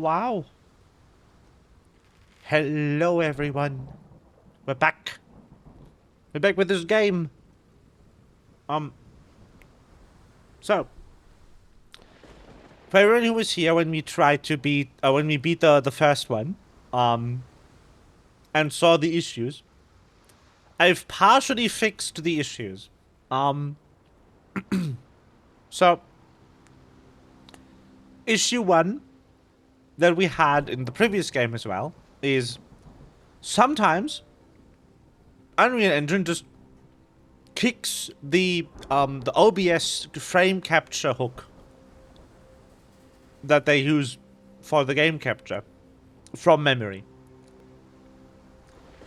Wow. Hello, everyone. We're back. We're back with this game. So, for everyone who was here when we tried to beat, when we beat the first one, and saw the issues, I've partially fixed the issues. So, issue one that we had in the previous game as well is sometimes Unreal Engine just kicks the OBS frame capture hook that they use for the game capture from memory.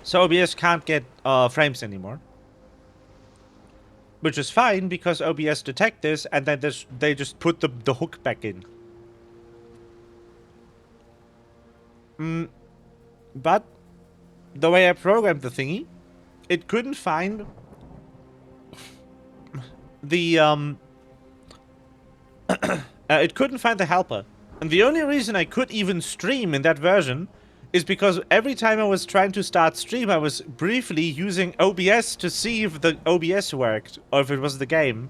So OBS can't get frames anymore. Which is fine because OBS detect this and then they just put the hook back in. But the way I programmed the thingy, it couldn't find the it couldn't find the helper. And the only reason I could even stream in that version is because every time I was trying to start stream, I was briefly using OBS to see if the OBS worked or if it was the game.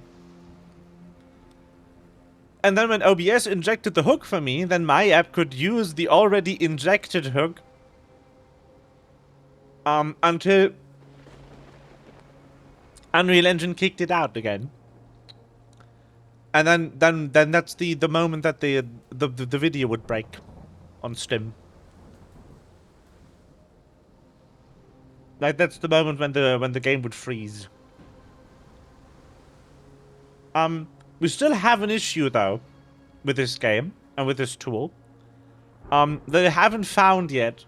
And then when OBS injected the hook for me, then my app could use the already injected hook until Unreal Engine kicked it out again. And then that's the moment that the video would break on Stim. Like that's the moment when the game would freeze. We still have an issue though with this game and with this tool. That I haven't found yet,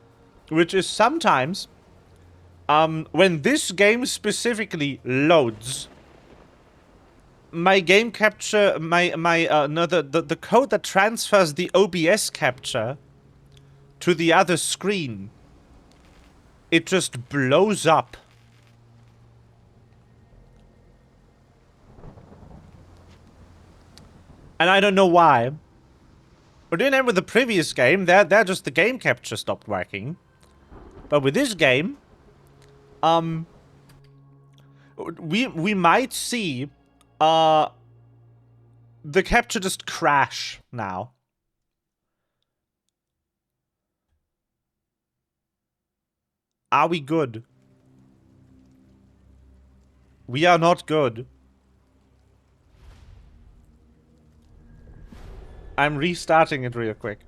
which is sometimes when this game specifically loads, my game capture, the code that transfers the OBS capture to the other screen, it just blows up. And I don't know why. But then with the previous game, there just the game capture stopped working. But with this game, we might see the capture just crash now. Are we good? We are not good. I'm restarting it real quick.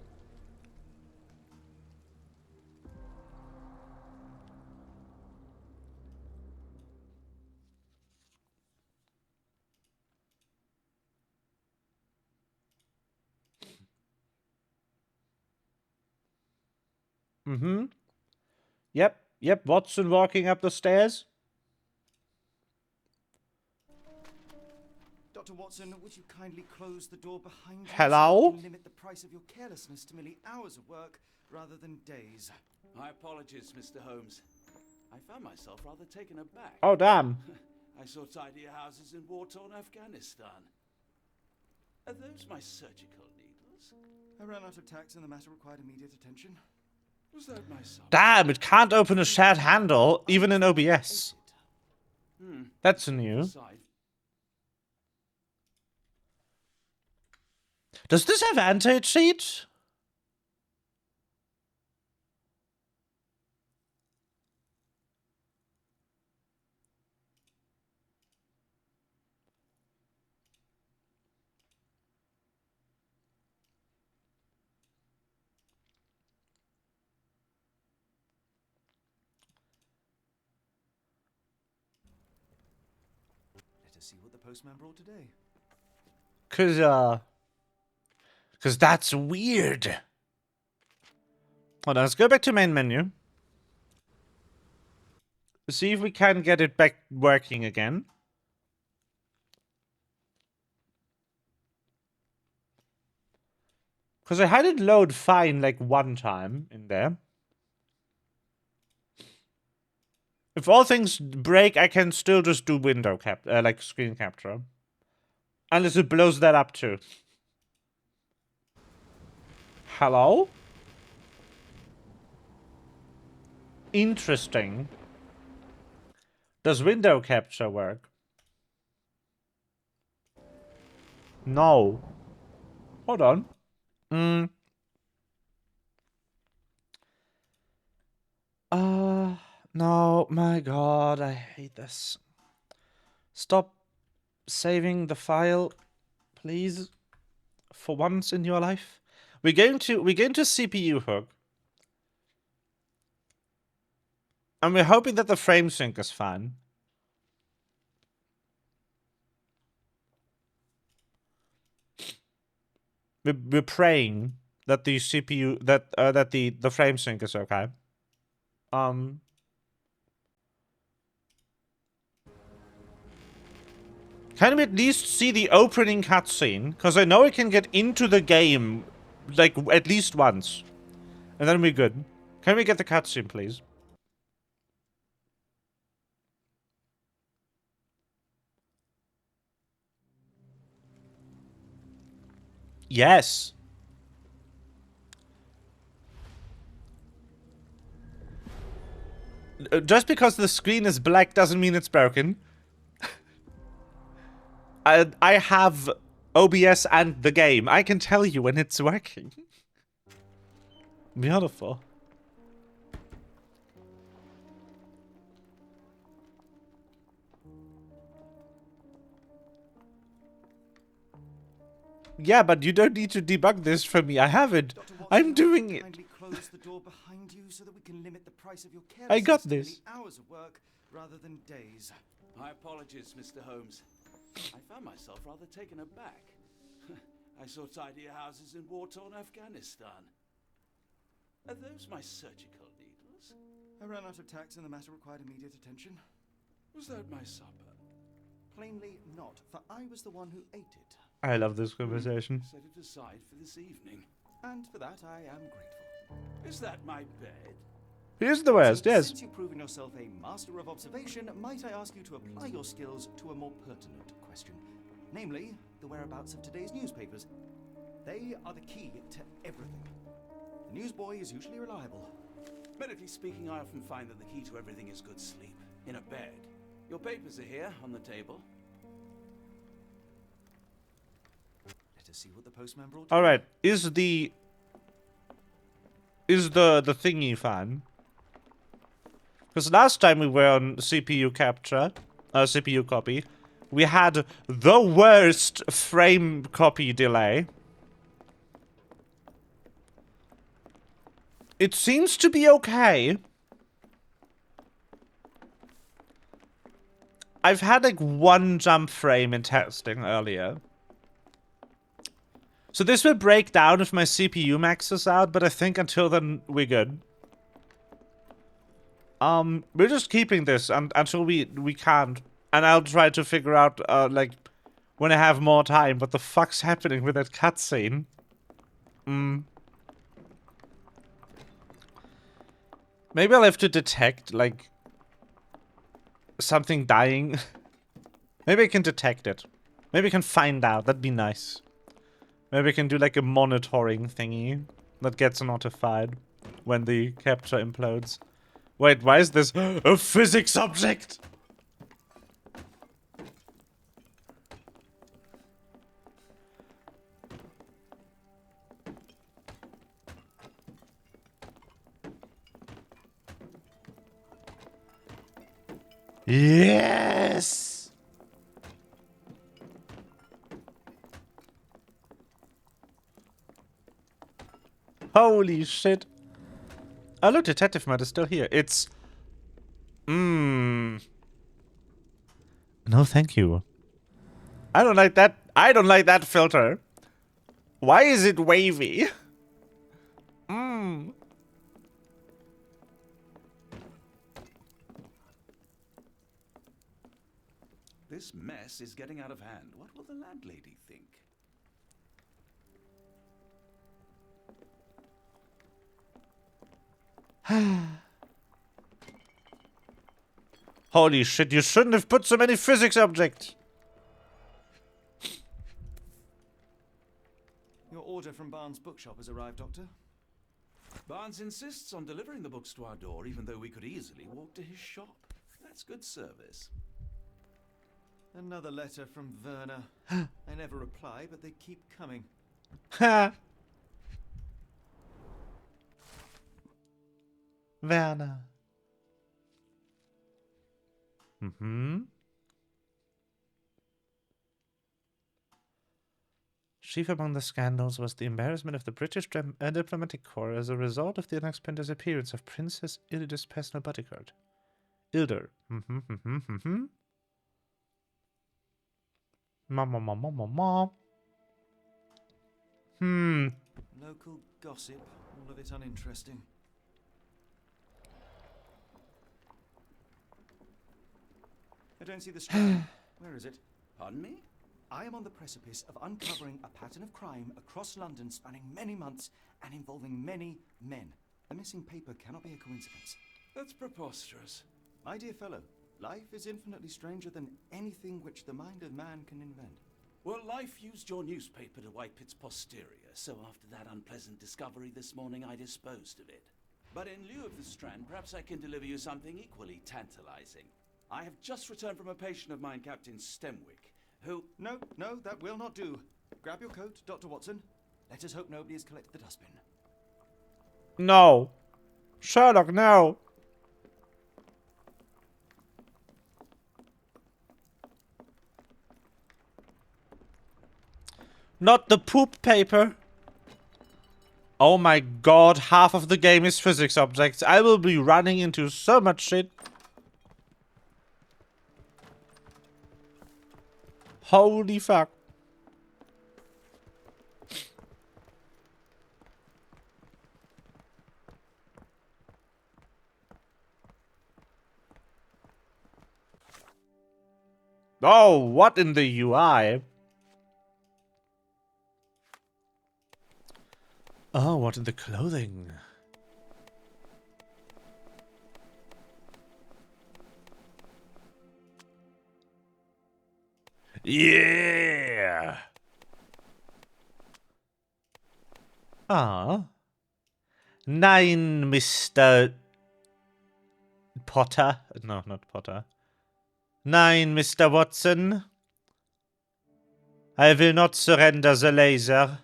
Yep, Watson walking up the stairs. Dr. Watson, would you kindly close the door behind you? Hello? So limit the price of your carelessness to merely hours of work rather than days. My apologies, Mr. Holmes. I found myself rather taken aback. Oh, damn. I saw tidier houses in war-torn Afghanistan. Are those my surgical needles? I ran out of tacks and the matter required immediate attention. Was that my son? Damn, it can't open a shared handle, even in OBS. That's new. Does this have anti-cheat? Let us see what the postman brought today. Cause that's weird. Hold on, let's go back to main menu. See if we can get it back working again. Because I had it load fine like one time in there. If all things break, I can still just do window cap, like screen capture. Unless it blows that up too. Hello? Interesting. Does window capture work? No. Hold on. No, my god, I hate this. Stop saving the file, please. For once in your life. We're going to CPU hook. And we're hoping that the frame sync is fine. We're praying that the CPU that the frame sync is okay. Can we at least see the opening cutscene? Because I know I can get into the game, like, at least once. And then we're good. Can we get the cutscene, please? Yes. Just because the screen is black doesn't mean it's broken. I have OBS and the game. I can tell you when it's working. Beautiful. Yeah, but you don't need to debug this for me. I have it. I'm doing it. Kindly close the door behind you so that we can limit the price of your I got carelessness this. to merely hours of work rather than days. My apologies, Mr. Holmes. I found myself rather taken aback. I saw tidier houses in war-torn Afghanistan. Are those my surgical needles? I ran out of tacks and the matter required immediate attention. Was that my supper? Plainly not, for I was the one who ate it. I love this conversation. Set it aside for this evening. And for that I am grateful. Is that my bed? Here's the worst, So, yes. Since you've proven yourself a master of observation, might I ask you to apply your skills to a more pertinent question? Namely, the whereabouts of today's newspapers. They are the key to everything. The newsboy is usually reliable. Medically speaking, I often find that the key to everything is good sleep. In a bed. Your papers are here, on the table. Let us see what the postman brought. Alright, is the thingy fine? Because last time we were on CPU capture, CPU copy, we had the worst frame copy delay. It seems to be okay. I've had like one jump frame in testing earlier. So this will break down if my CPU maxes out, but I think until then we're good. We're just keeping this until we can't. And I'll try to figure out, like, when I have more time, what the fuck's happening with that cutscene. Maybe I'll have to detect, like, something dying. Maybe I can detect it. Maybe I can find out. That'd be nice. Maybe I can do, like, a monitoring thingy that gets notified when the capture implodes. Wait, why is this a physics object? Yes! Holy shit. Oh look, detective mode is still here. It's... No, thank you. I don't like that. I don't like that filter. Why is it wavy? This mess is getting out of hand. What will the landlady think? Holy shit, you shouldn't have put so many physics objects. Your order from Barnes' bookshop has arrived, Doctor. Barnes insists on delivering the books to our door, even though we could easily walk to his shop. That's good service. Another letter from Werner. I never reply, but they keep coming. Ha! Werner. Mm-hmm. Chief among the scandals was the embarrassment of the British diplomatic corps as a result of the unexplained disappearance of Princess Ilda's personal bodyguard. Ilder. Mm-hmm, mm-hmm, mm-hmm. Ma. Local gossip, all of it uninteresting. I don't see the strand. Where is it? Pardon me? I am on the precipice of uncovering a pattern of crime across London spanning many months and involving many men. The missing paper cannot be a coincidence. That's preposterous. My dear fellow, life is infinitely stranger than anything which the mind of man can invent. Well, life used your newspaper to wipe its posterior, so after that unpleasant discovery this morning, I disposed of it. But in lieu of the strand, perhaps I can deliver you something equally tantalizing. I have just returned from a patient of mine, Captain Stemwick, who... No, that will not do. Grab your coat, Dr. Watson. Let us hope nobody has collected the dustbin. No. Sherlock, no. Not the poop paper. Oh my god, half of the game is physics objects. I will be running into so much shit. Holy fuck. Oh, what in the UI? Oh, what in the clothing? Yeah. Ah. Nine, Mr. Potter. No, not Potter. Nine, Mr. Watson. I will not surrender the laser.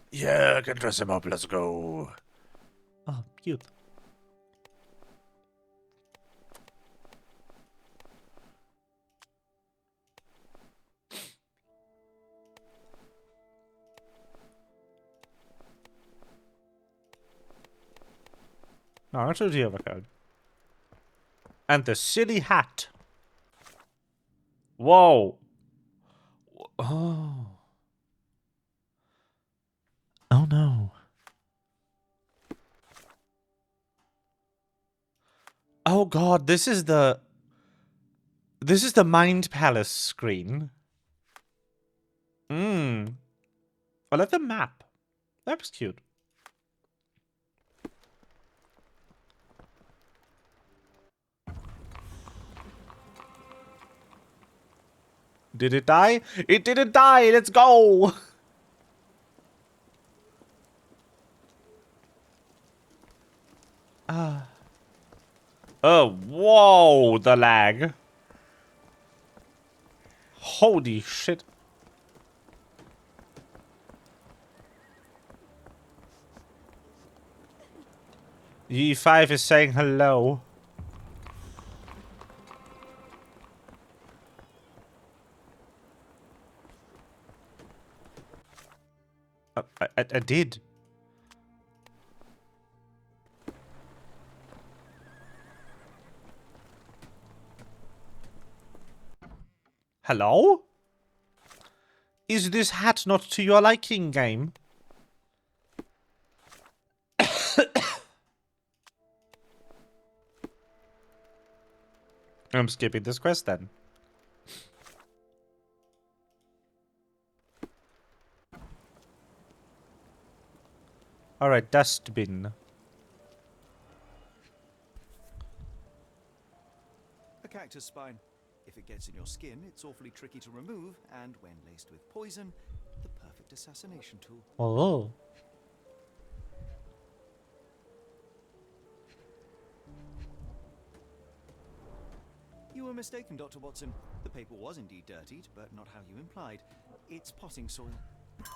Yeah, I can dress him up. Let's go. Oh, cute. No, that's a the other code. And the silly hat. Whoa. Oh. Oh no. Oh god, this is the Mind Palace screen. I like the map. That was cute. Did it die? It didn't die! Let's go! Oh, whoa! The lag. Holy shit. E5 is saying hello. I did. Hello? Is this hat not to your liking, game? I'm skipping this quest then. Alright, dustbin. A cactus spine. If it gets in your skin, it's awfully tricky to remove, and when laced with poison, the perfect assassination tool. Oh. You were mistaken, Dr. Watson. The paper was indeed dirtied, but not how you implied. It's potting soil.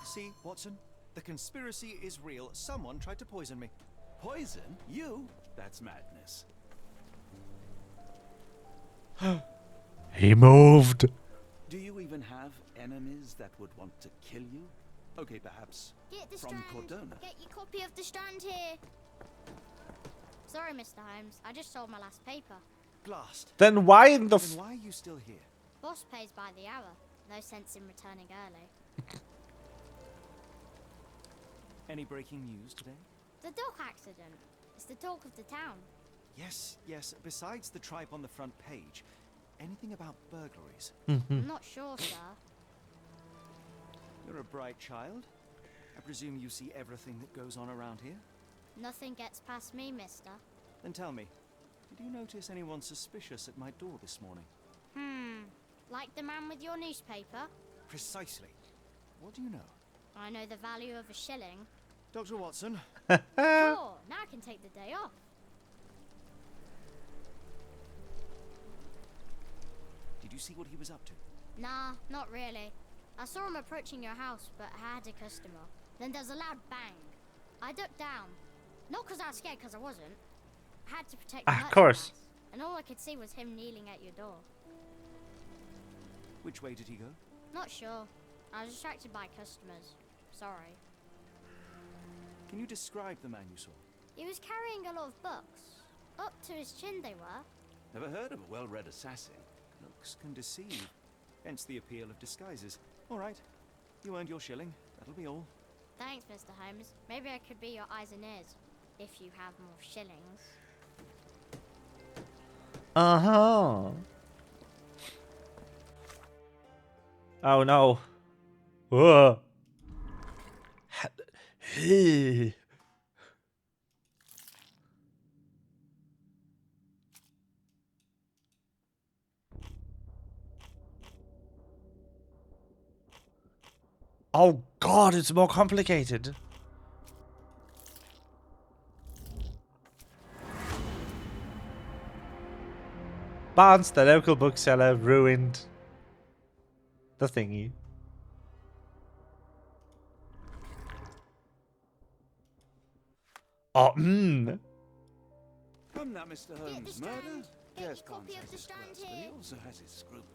See, Watson? The conspiracy is real. Someone tried to poison me. Poison? You? That's madness. He moved. Do you even have enemies that would want to kill you? Okay, perhaps Get the from Strand. Cordona. Get your copy of the Strand here. Sorry, Mr. Holmes. I just sold my last paper. Blast. Then why in the Then why are you still here? Boss pays by the hour. No sense in returning early. Any breaking news today? The dock accident. It's the talk of the town. Yes, yes. Besides the tripe on the front page, anything about burglaries? I'm not sure, sir. You're a bright child. I presume you see everything that goes on around here? Nothing gets past me, mister. Then tell me, did you notice anyone suspicious at my door this morning? Like the man with your newspaper? Precisely. What do you know? I know the value of a shilling. Dr. Watson? Sure, now I can take the day off. Did you see what he was up to? Nah, not really. I saw him approaching your house, but I had a customer. Then there's a loud bang. I ducked down. Not because I was scared, because I wasn't. I had to protect the Of course. merchandise, and all I could see was him kneeling at your door. Which way did he go? Not sure. I was distracted by customers. Sorry. Can you describe the man you saw? He was carrying a lot of books. Up to his chin they were. Never heard of a well-read assassin. Looks can deceive. Hence the appeal of disguises. All right. You earned your shilling. That'll be all. Thanks, Mr. Holmes. Maybe I could be your eyes and ears. If you have more shillings. Uh-huh. Oh no. Whoa. Oh god, it's more complicated. Barnes, the local bookseller, ruined the thingy. Oh, Come now, Mr. Holmes. the Strand. Murder? Get Yes, your copy Barnes of the has his Strand quirks, but he here. also has his scruples.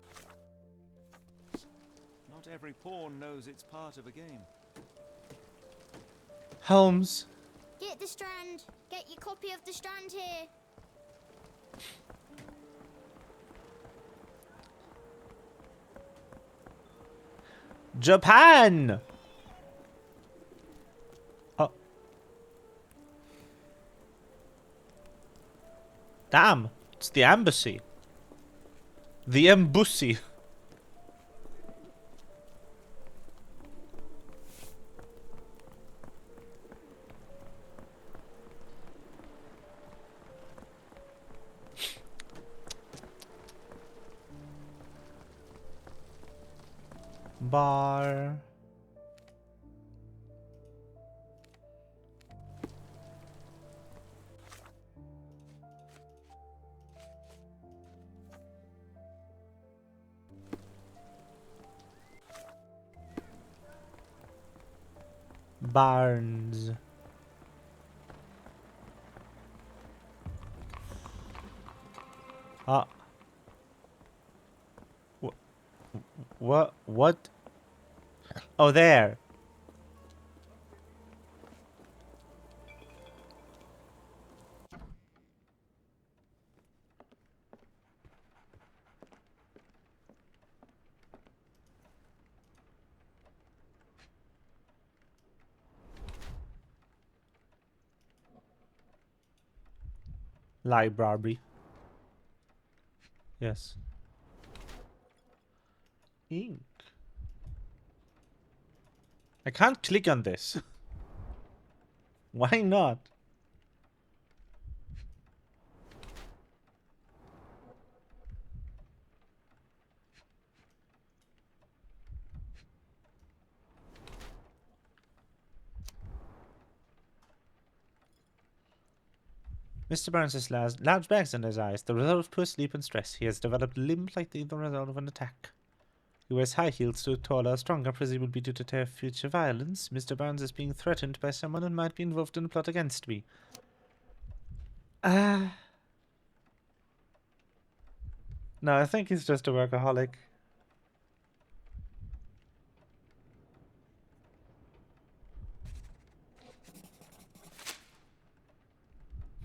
Not every pawn knows it's part of a game. Holmes. Get the Strand. Get your copy of the Strand here. Japan! Oh. Damn, it's the embassy. The embassy. Bar. Barnes. Ah. What? What? Oh, there. Library. Yes. Ink. I can't click on this. Why not? Mr. Burns has large bags under his eyes, the result of poor sleep and stress. He has developed limbs like the result of an attack. He wears high heels to look taller, stronger, presumably due to deter future violence. Mr. Burns is being threatened by someone who might be involved in a plot against me. No, I think he's just a workaholic.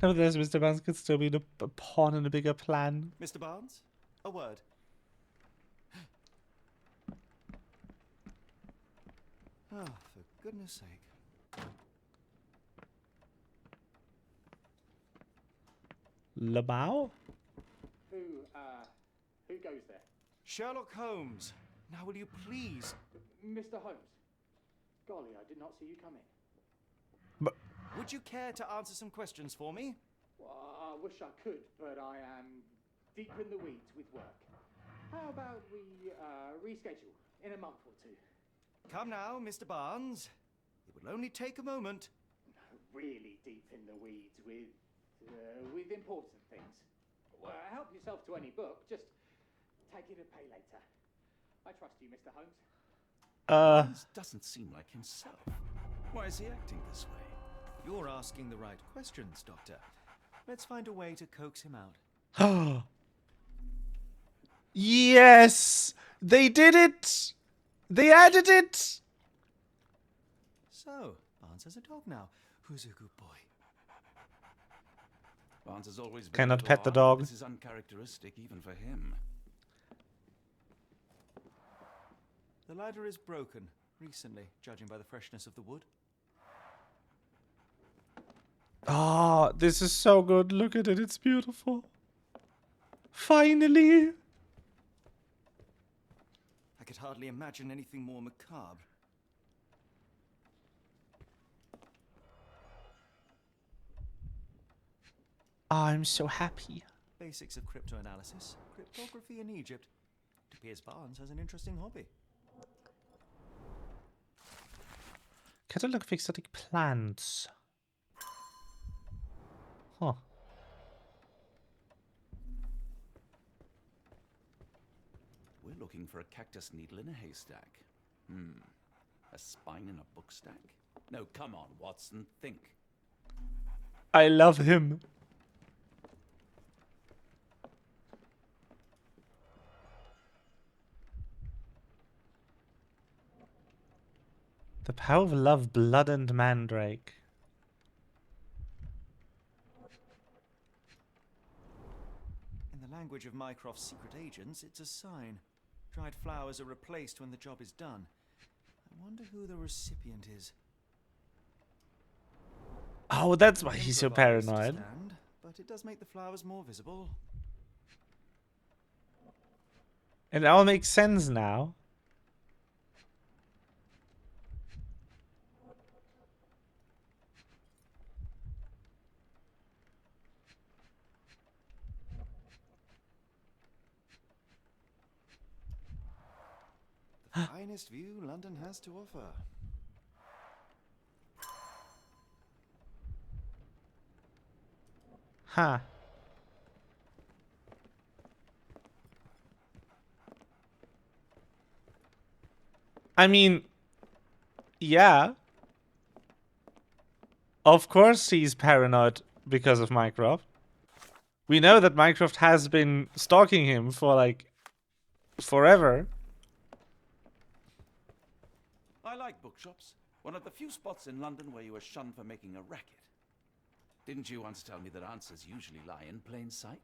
Nevertheless, Mr. Barnes could still be a pawn in a bigger plan. Mr. Barnes, a word. Ah, for goodness sake. Lamau? Who goes there? Sherlock Holmes. Now will you please? Mr. Holmes. Golly, I did not see you come in. But Would you care to answer some questions for me? Well, I wish I could, but I am deep in the weeds with work. How about we reschedule in a month or two? Come now, Mr. Barnes. It will only take a moment. No, really deep in the weeds with important things. Well, help yourself to any book. Just take it and pay later. I trust you, Mr. Holmes. Barnes doesn't seem like himself. Why is he acting this way? You're asking the right questions, Doctor. Let's find a way to coax him out. Yes! They did it! They added it! So, Barnes has a dog now. Who's a good boy? Barnes has always been Cannot a little pet the odd. dog. This is uncharacteristic even for him. The ladder is broken recently, judging by the freshness of the wood. Oh, this is so good. Look at it. It's beautiful. Finally. I could hardly imagine anything more macabre. I'm so happy. Basics of cryptoanalysis, cryptography in Egypt. It appears Barnes has an interesting hobby. Catalog of exotic plants. Huh. We're looking for a cactus needle in a haystack. A spine in a book stack? No, come on, Watson, think. I love him. The power of love, blood, and mandrake. In the language of Mycroft's secret agents, it's a sign. Dried flowers are replaced when the job is done. I wonder who the recipient is. Oh, that's why he's so Improvised paranoid. stand, but it does make the flowers more visible. It all makes sense now. The finest view London has to offer. Huh. I mean, yeah. Of course he's paranoid because of Mycroft. We know that Mycroft has been stalking him for, like, forever. I like bookshops. One of the few spots in London where you are shunned for making a racket. Didn't you once tell me that answers usually lie in plain sight?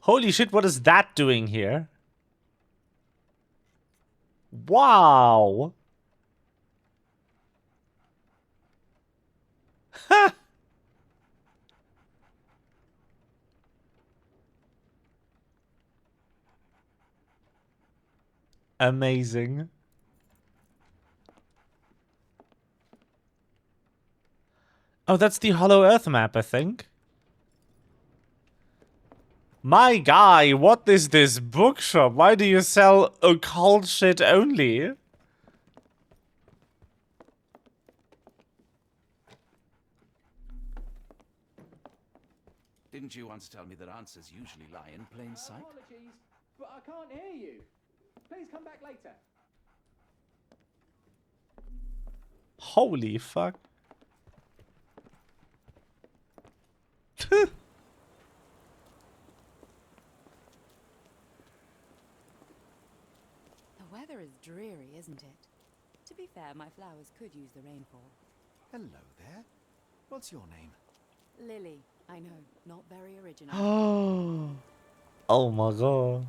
Holy shit, what is that doing here? Wow. Ha! Amazing. Oh, that's the Hollow Earth map, I think. My guy, what is this bookshop? Why do you sell occult shit only? Didn't you once tell me that answers usually lie in plain sight? Apologies, but I can't hear you. Please come back later. Holy fuck. The weather is dreary, isn't it? To be fair, my flowers could use the rainfall. Hello there. What's your name? Lily, I know, not very original. Oh my god.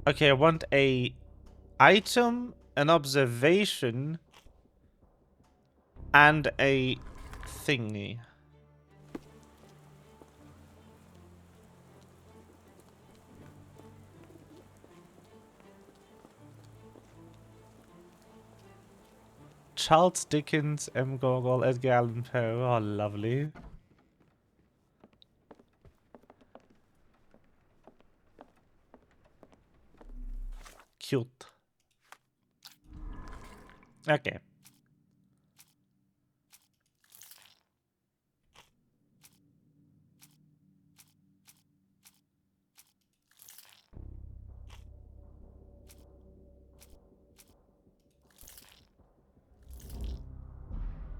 Okay, I want a item, an observation, and a thingy. Charles Dickens, M. Gogol, Edgar Allan Poe. Oh, lovely. Cute. Okay.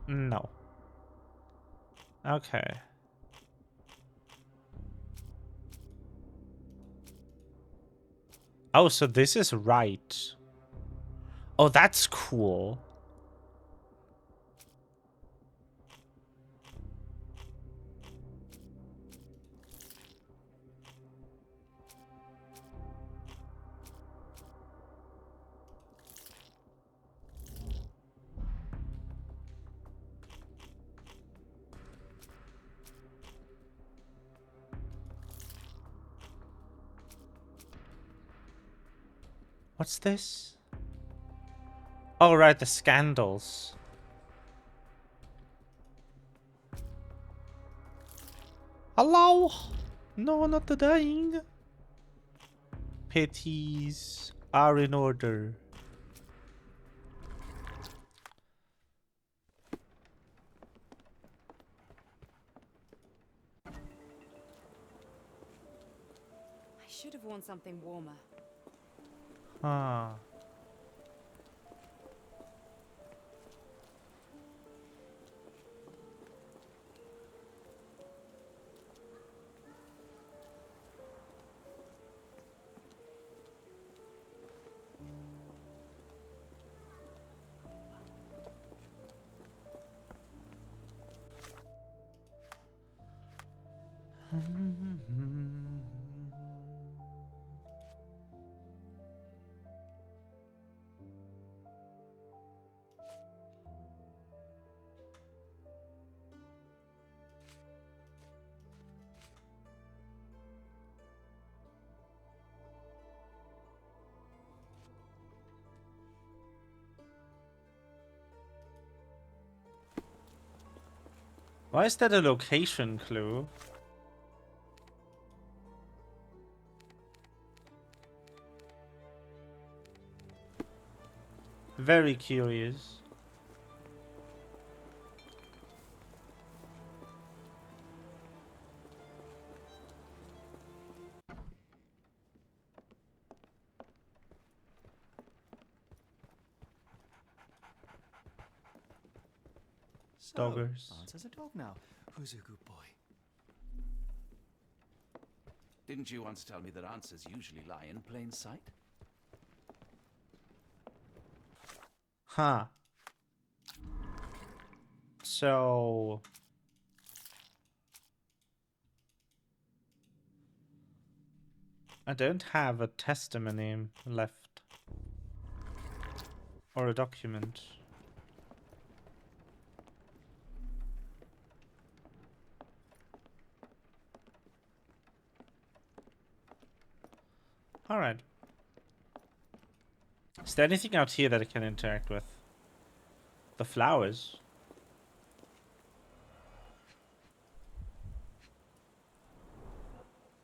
No. Okay. Oh, so this is right. Oh, that's cool. What's this? Oh, right, the scandals. Hello? No, not the dying. Pities are in order. I should have worn something warmer. Huh. Why is that a location clue? Very curious. So, Doggers. Answer's a dog now. Who's a good boy? Didn't you once tell me that answers usually lie in plain sight? Huh. So... I don't have a testimony left. Or a document. Alright. Is there anything out here that I can interact with? The flowers.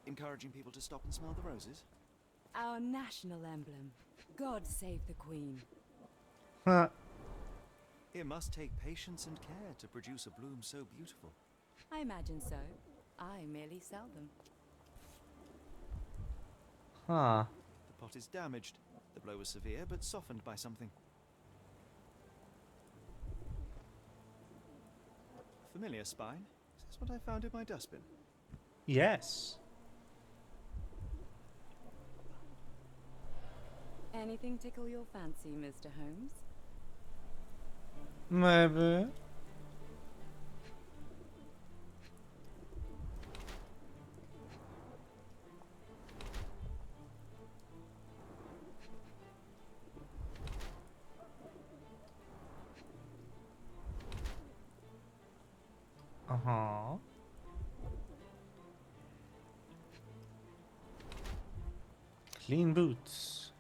Encouraging people to stop and smell the roses? Our national emblem. God save the Queen. Huh. It must take patience and care to produce a bloom so beautiful. I imagine so. I merely sell them. Huh. The pot is damaged. The blow was severe, but softened by something. Familiar spine? Is this what I found in my dustbin? Yes. Anything tickle your fancy, Mr. Holmes? Maybe. Uh-huh. Clean boots.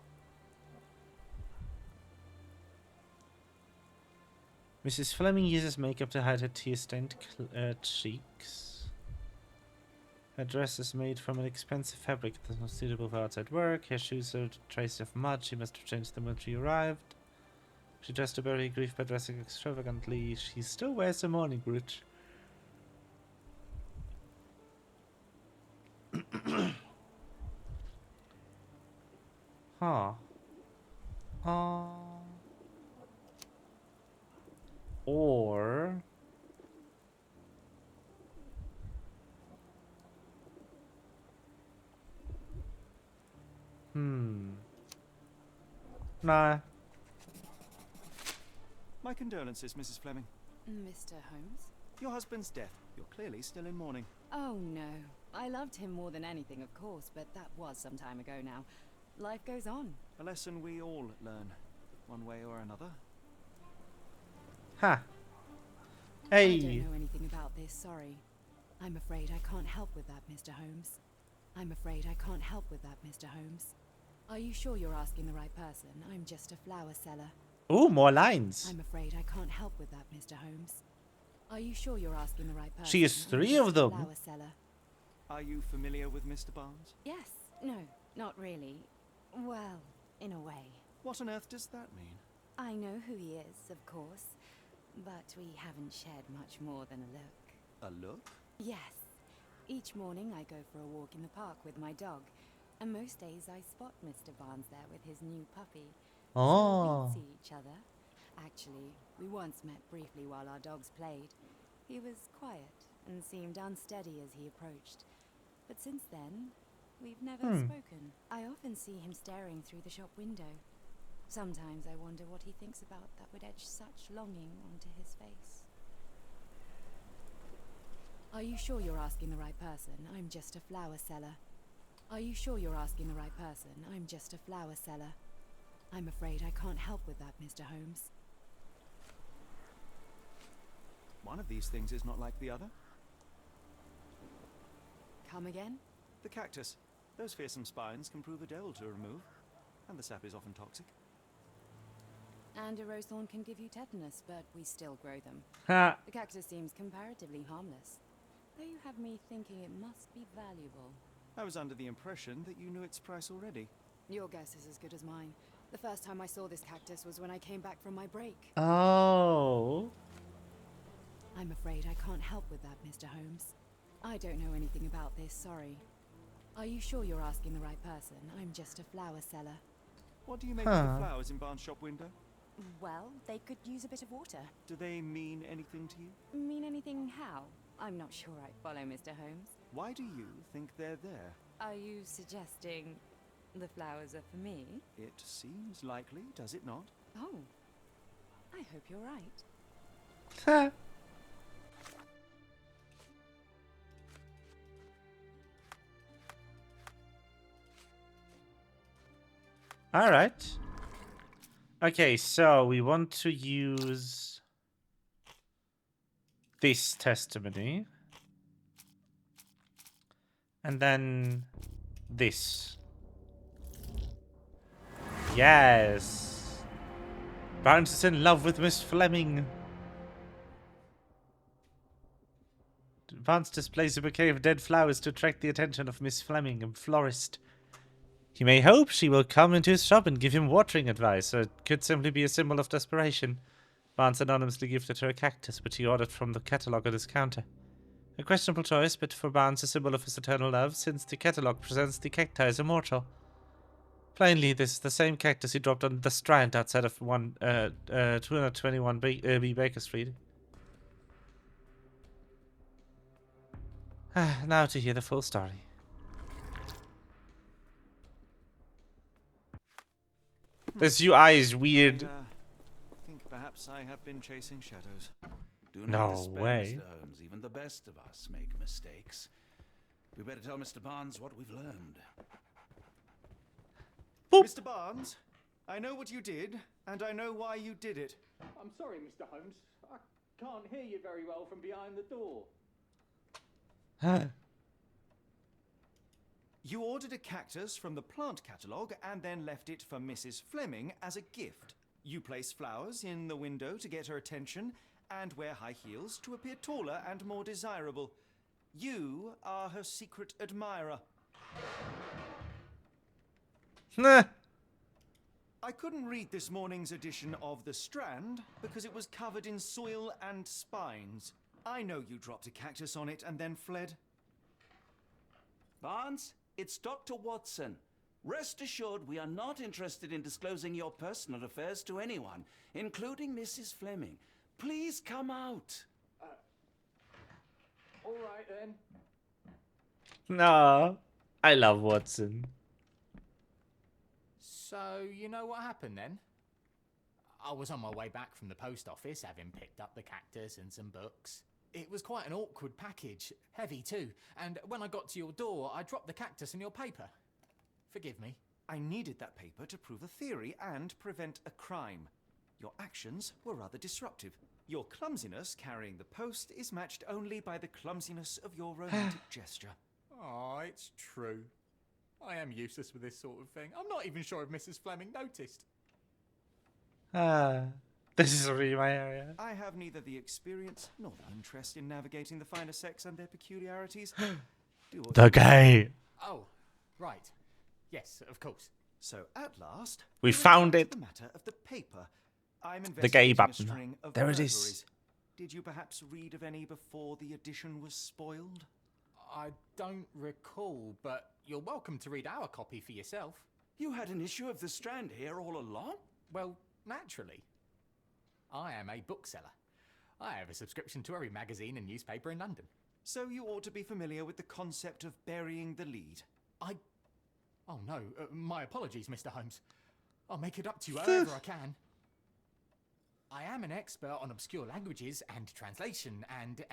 Mrs. Fleming uses makeup to hide her tear-stained cheeks. Her dress is made from an expensive fabric that's not suitable for outside work. Her shoes are traces of mud. She must have changed them when she arrived. She dressed to bury grief by dressing extravagantly. She still wears a mourning brooch. Huh. Or... Nah. My condolences, Mrs. Fleming. Mr. Holmes? Your husband's death. You're clearly still in mourning. Oh no. I loved him more than anything, of course, but that was some time ago now. Life goes on. A lesson we all learn, one way or another. Ha. I Hey. don't know anything about this, sorry. I'm afraid I can't help with that, Mr. Holmes. I'm afraid I can't help with that, Mr. Holmes. Are you sure you're asking the right person? I'm just a flower seller. Ooh, more lines. I'm afraid I can't help with that, Mr. Holmes. Are you sure you're asking the right person? She has I'm 3 just of a them. flower seller. Are you familiar with Mr. Barnes? Yes. No, not really. Well, in a way. What on earth does that mean? I know who he is, of course. But we haven't shared much more than a look. A look? Yes. Each morning I go for a walk in the park with my dog. And most days I spot Mr. Barnes there with his new puppy. Oh. So we see each other. Actually, we once met briefly while our dogs played. He was quiet and seemed unsteady as he approached. But since then, we've never spoken. I often see him staring through the shop window. Sometimes I wonder what he thinks about that would etch such longing onto his face. Are you sure you're asking the right person? I'm just a flower seller. Are you sure you're asking the right person? I'm just a flower seller. I'm afraid I can't help with that, Mr. Holmes. One of these things is not like the other. Come again? The cactus. Those fearsome spines can prove a devil to remove. And the sap is often toxic. And a rose thorn can give you tetanus, but we still grow them. Ha. The cactus seems comparatively harmless. Though you have me thinking it must be valuable. I was under the impression that you knew its price already. Your guess is as good as mine. The first time I saw this cactus was when I came back from my break. Oh. I'm afraid I can't help with that, Mr. Holmes. I don't know anything about this, sorry. Are you sure you're asking the right person? I'm just a flower seller. What do you make of the flowers in Barnes' shop window? Well, they could use a bit of water. Do they mean anything to you? Mean anything how? I'm not sure I follow, Mr. Holmes. Why do you think they're there? Are you suggesting the flowers are for me? It seems likely, does it not? Oh, I hope you're right. Ha. All right. Okay, so we want to use this testimony. And then this. Yes. Barnes is in love with Miss Fleming. Barnes displays a bouquet of dead flowers to attract the attention of Miss Fleming, a florist. He may hope she will come into his shop and give him watering advice, or it could simply be a symbol of desperation. Barnes anonymously gifted her a cactus, which he ordered from the catalogue at his counter. A questionable choice, but for Barnes a symbol of his eternal love, since the catalogue presents the cacti as immortal. Plainly, this is the same cactus he dropped on the Strand outside of 221 B Baker Street. Now to hear the full story. This UI is weird. I think perhaps I have been chasing shadows. Do No not despair, way. Mr. Holmes. Even the best of us make mistakes. We better tell Mr. Barnes what we've learned. Boop. Mr. Barnes, I know what you did, and I know why you did it. I'm sorry, Mr. Holmes. I can't hear you very well from behind the door. You ordered a cactus from the plant catalogue and then left it for Mrs. Fleming as a gift. You placed flowers in the window to get her attention and wear high heels to appear taller and more desirable. You are her secret admirer. Nah. I couldn't read this morning's edition of The Strand because it was covered in soil and spines. I know you dropped a cactus on it and then fled. Barnes, it's Dr. Watson. Rest assured we are not interested in disclosing your personal affairs to anyone, including Mrs. Fleming. Please come out. All right, then. No. I love Watson. So, you know what happened then? I was on my way back from the post office, having picked up the cactus and some books. It was quite an awkward package, heavy too, and when I got to your door, I dropped the cactus in your paper. Forgive me. I needed that paper to prove a theory and prevent a crime. Your actions were rather disruptive. Your clumsiness carrying the post is matched only by the clumsiness of your romantic gesture. Oh, it's true. I am useless with this sort of thing. I'm not even sure if Mrs. Fleming noticed. This is really my area. I have neither the experience nor the interest in navigating the finer sex and their peculiarities. Do what The gay. Oh, right. Yes, of course. So at last, We return found to it. The matter of the paper. I'm The gay investigating a button. string of There it is. burglaries. Did you perhaps read of any before the edition was spoiled? I don't recall, but you're welcome to read our copy for yourself. You had an issue of The Strand here all along? Well, naturally. I am a bookseller. I have a subscription to every magazine and newspaper in London. So you ought to be familiar with the concept of burying the lead. Oh no, my apologies, Mr. Holmes. I'll make it up to you however I can. I am an expert on obscure languages and translation and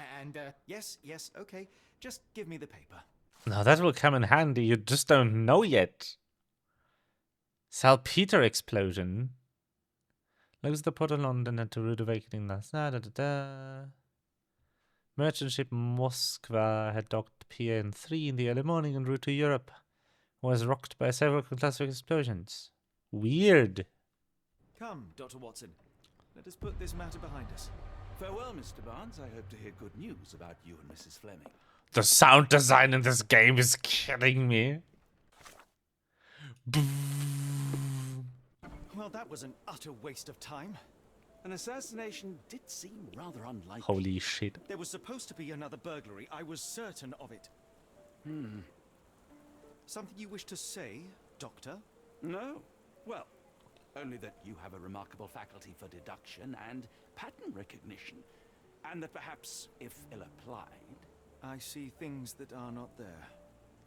Yes, okay. Just give me the paper. Now that will come in handy. You just don't know yet. Salpeter explosion. Looks the port of London at the Rude Awakening last night. Merchant ship Moskva had docked Pier 3 in the early morning en route to Europe. Was rocked by several catastrophic explosions. Weird. Come, Dr. Watson. Let us put this matter behind us. Farewell, Mr. Barnes. I hope to hear good news about you and Mrs. Fleming. The sound design in this game is killing me. Well, that was an utter waste of time. An assassination did seem rather unlikely. Holy shit. There was supposed to be another burglary. I was certain of it. Something you wish to say, Doctor? No. Well, only that you have a remarkable faculty for deduction and pattern recognition. And that perhaps, if ill-applied... I see things that are not there.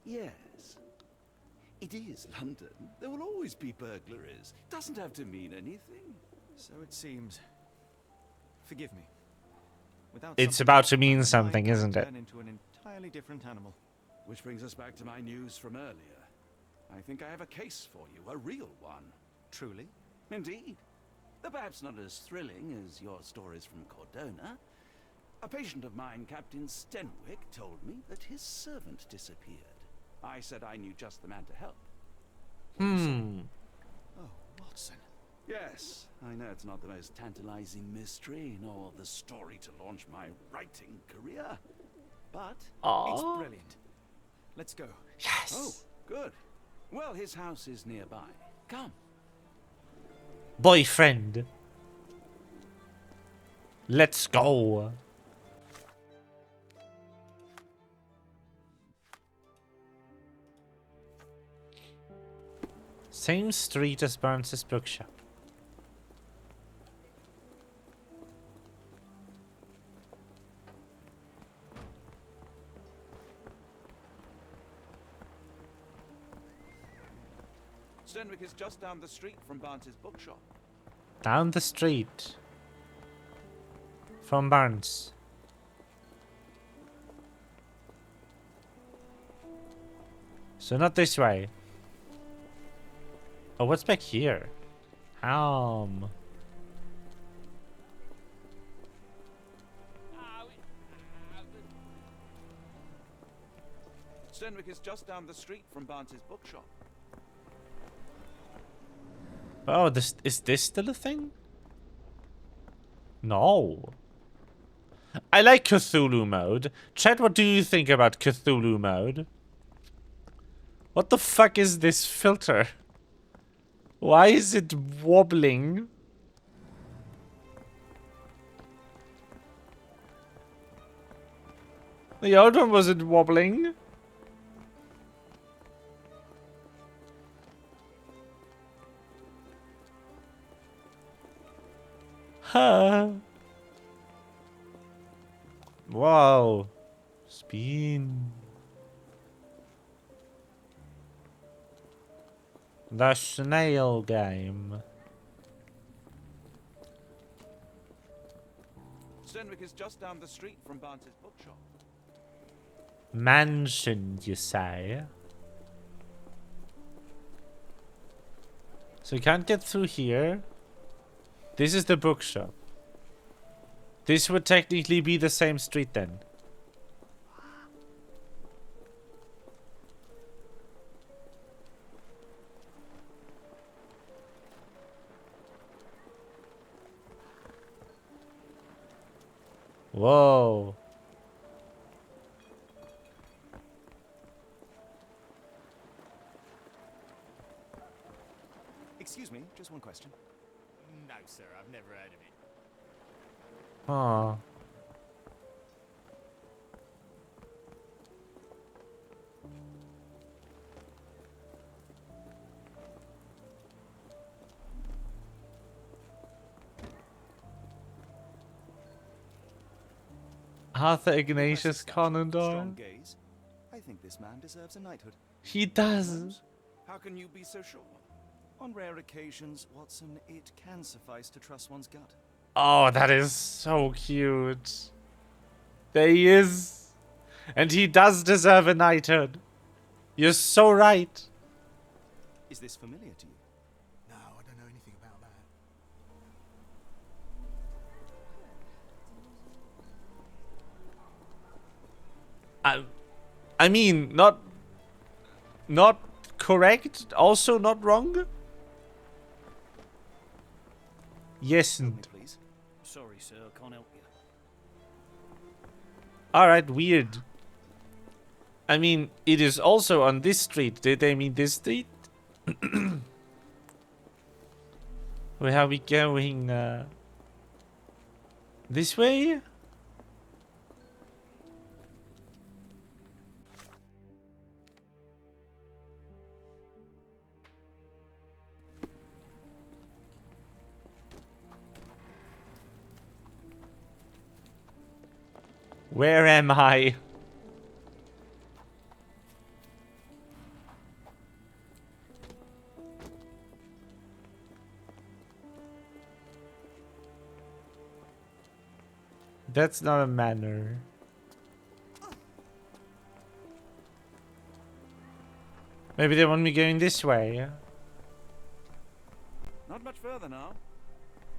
Yes. It is London. There will always be burglaries. Doesn't have to mean anything. So it seems. Forgive me. Without It's something about else, to mean my mind something, can isn't it? turn into an entirely different animal. Which brings us back to my news from earlier. I think I have a case for you, a real one. Truly? Indeed. Though perhaps not as thrilling as your stories from Cordona. A patient of mine, Captain Stenwick, told me that his servant disappeared. I said I knew just the man to help. Oh, Watson. Yes, I know it's not the most tantalizing mystery, nor the story to launch my writing career. but Aw. it's brilliant. Let's go. Yes. Oh, good. Well, his house is nearby. Come. Boyfriend. Let's go. Same street as Barnes's bookshop. Stenwick is just down the street from Barnes's bookshop. Down the street. From Barnes. So not this way. Oh, what's back here? Stenwick is just down the street from Barnes's bookshop. Oh, is this still a thing? No. I like Cthulhu mode. Chat, what do you think about Cthulhu mode? What the fuck is this filter? Why is it wobbling? The old one wasn't wobbling. Huh. Wow. Spin. The snail game. Stenwick is just down the street from Barnes's bookshop. Mansion, you say? So we can't get through here. This is the bookshop. This would technically be the same street then. Whoa. Excuse me, just one question. No, sir, I've never heard of it. Oh. Arthur Ignatius Conan Doyle. Strong gaze. I think this man deserves a knighthood. He does. How can you be so sure? On rare occasions, Watson, it can suffice to trust one's gut. Oh, that is so cute. There he is. And he does deserve a knighthood. You're so right. Is this familiar to you? No, I don't know anything about that. I mean, not correct, also not wrong. Yes, Me, and please. Sorry, sir, I can't help you. all right, weird. I mean, it is also on this street. Did they mean this street? Where are we going? This way? Where am I? That's not a manor. Maybe they want me going this way. Not much further now.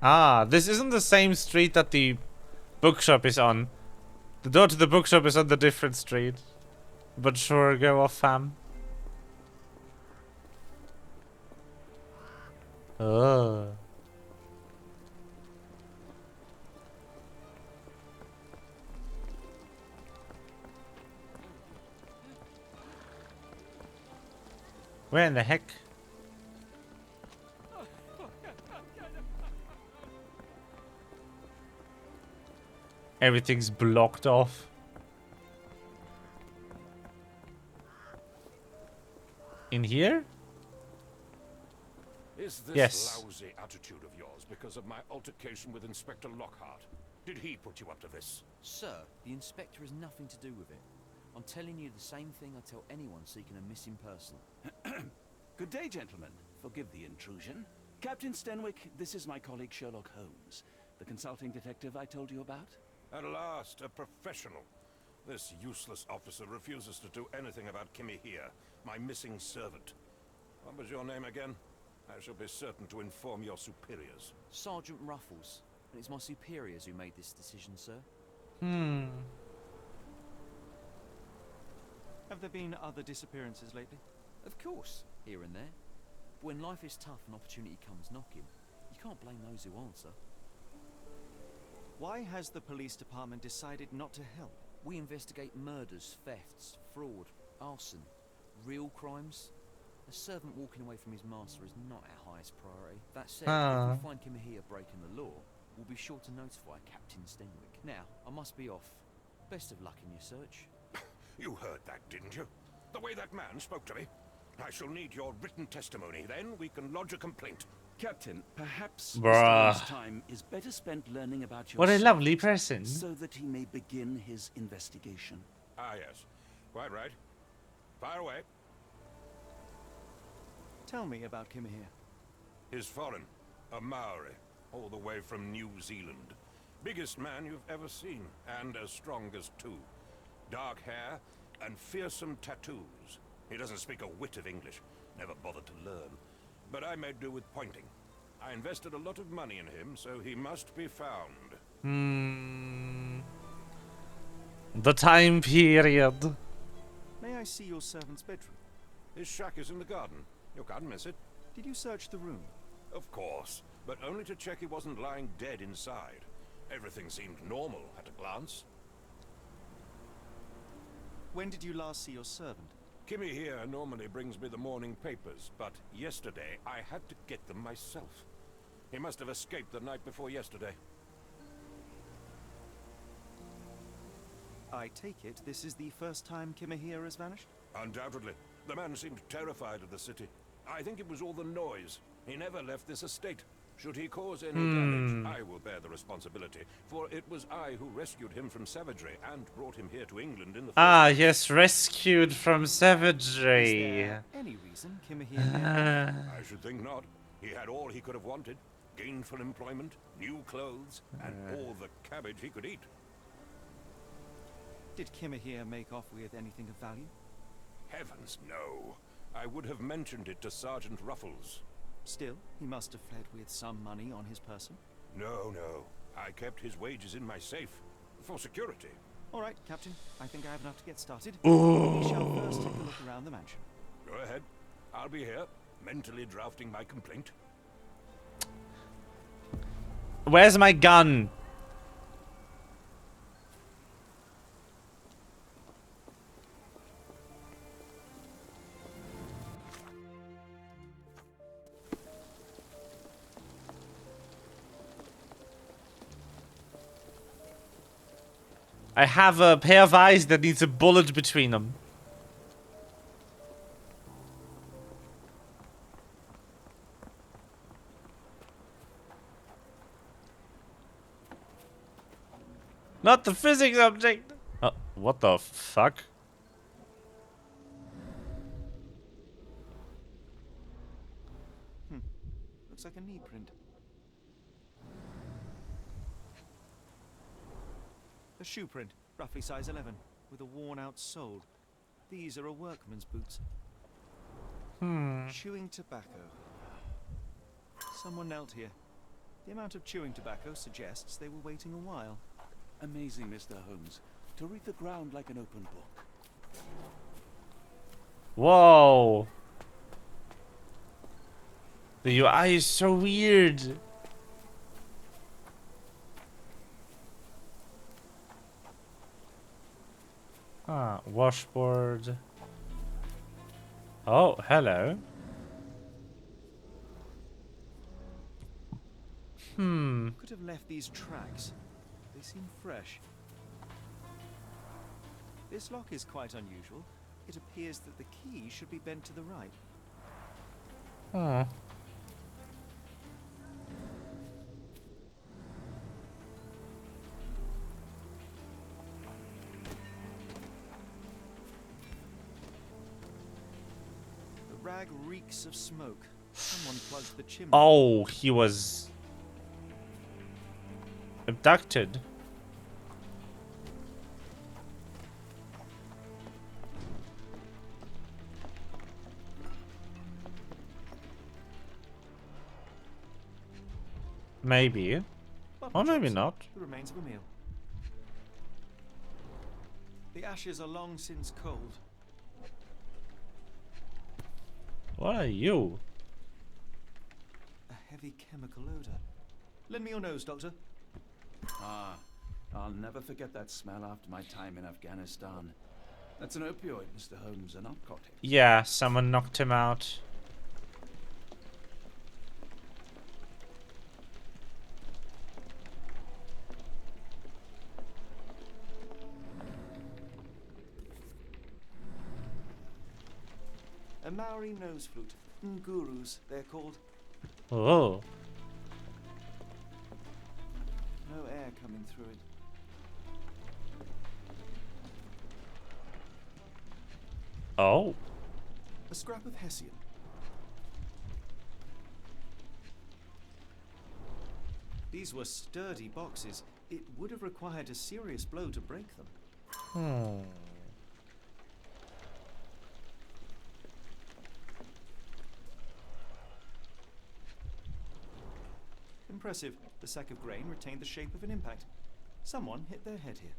Ah, this isn't the same street that the bookshop is on. The door to the bookshop is on the different street. But sure, go off, fam. Oh. Where in the heck? Everything's blocked off. In here? Is this Yes. lousy attitude of yours because of my altercation with Inspector Lockhart? Did he put you up to this? Sir, the inspector has nothing to do with it. I'm telling you the same thing I tell anyone seeking a missing person. Good day, gentlemen. Forgive the intrusion. Captain Stenwick, this is my colleague Sherlock Holmes, the consulting detective I told you about. At last, a professional. This useless officer refuses to do anything about Kimmy here, my missing servant. What was your name again? I shall be certain to inform your superiors. Sergeant Ruffles. And it's my superiors who made this decision, sir. Have there been other disappearances lately? Of course, here and there. But when life is tough and opportunity comes knocking, you can't blame those who answer. Why has the police department decided not to help? We investigate murders, thefts, fraud, arson, real crimes. A servant walking away from his master is not our highest priority. That said, if we find Kimahia breaking the law, we'll be sure to notify Captain Stenwick. Now, I must be off. Best of luck in your search. You heard that, didn't you? The way that man spoke to me. I shall need your written testimony. Then we can lodge a complaint. Captain, perhaps Bruh. Mr. Holmes' time is better spent learning about your What a servant, lovely person. so that he may begin his investigation. Ah, yes. Quite right. Fire away. Tell me about Kimahia. He's foreign. A Maori. All the way from New Zealand. Biggest man you've ever seen. And as strong as two. Dark hair and fearsome tattoos. He doesn't speak a whit of English. Never bothered to learn. But I made do with pointing. I invested a lot of money in him, so he must be found. The time period. May I see your servant's bedroom? His shack is in the garden. You can't miss it. Did you search the room? Of course, but only to check he wasn't lying dead inside. Everything seemed normal at a glance. When did you last see your servant? Kimmy here normally brings me the morning papers, but yesterday I had to get them myself. He must have escaped the night before yesterday. I take it this is the first time Kimahia has vanished? Undoubtedly. The man seemed terrified of the city. I think it was all the noise. He never left this estate. Should he cause any damage, I will bear the responsibility, for it was I who rescued him from savagery and brought him here to England in the Ah, first yes, rescued from Is savagery. there any reason Kimahia I should think not. He had all he could have wanted. Gainful employment, new clothes, and all the cabbage he could eat. Did Kimahia make off with anything of value? Heavens, no. I would have mentioned it to Sergeant Ruffles. Still, he must have fled with some money on his person. No, no. I kept his wages in my safe. For security. All right, Captain. I think I have enough to get started. We shall first take a look around the mansion. Go ahead. I'll be here, mentally drafting my complaint. Where's my gun? I have a pair of eyes that needs a bullet between them. Not the physics object. What the fuck? Looks like a knee print. A shoe print, roughly size 11, with a worn-out sole. These are a workman's boots. Chewing tobacco. Someone knelt here. The amount of chewing tobacco suggests they were waiting a while. Amazing, Mr. Holmes. To read the ground like an open book. Whoa. The UI is so weird. Ah, washboard. Oh, hello. Could have left these tracks. They seem fresh. This lock is quite unusual. It appears that the key should be bent to the right. Oh. The rag reeks of smoke. Someone plugged the chimney. Oh, he was abducted. Maybe. Or maybe not. The remains of a meal. The ashes are long since cold. What are you? A heavy chemical odor. Lend me your nose, Doctor. Ah, I'll never forget that smell after my time in Afghanistan. That's an opioid, Mr. Holmes, a narcotic. Yeah, someone knocked him out. A Maori nose flute. Ngurus, they're called. Oh. No air coming through it. Oh. A scrap of hessian. These were sturdy boxes. It would have required a serious blow to break them. Hmm. Impressive. The sack of grain retained the shape of an impact. Someone hit their head here.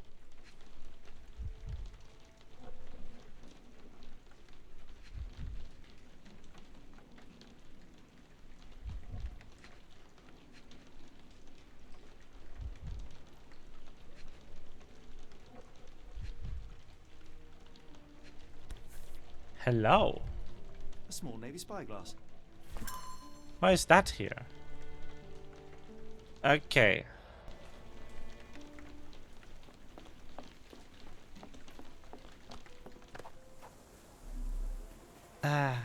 Hello. A small navy spyglass. Why is that here? Okay. Ah.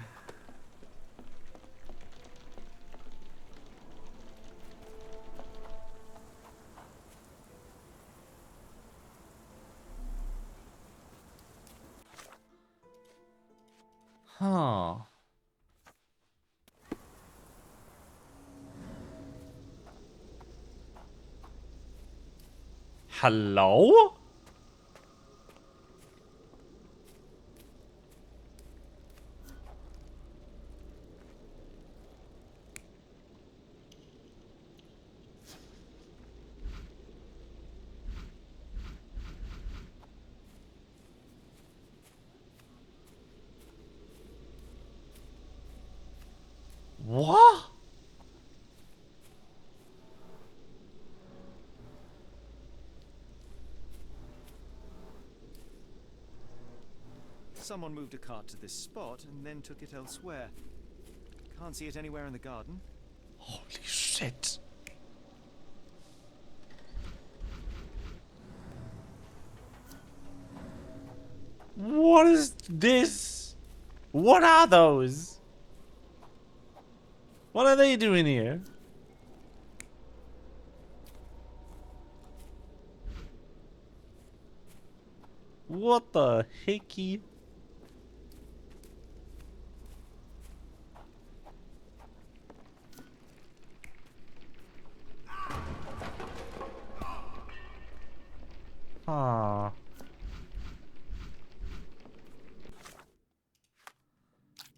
Huh. Hello? What? Someone moved a cart to this spot and then took it elsewhere. Can't see it anywhere in the garden. Holy shit. What is this? What are those? What are they doing here? What the hickey? Ah.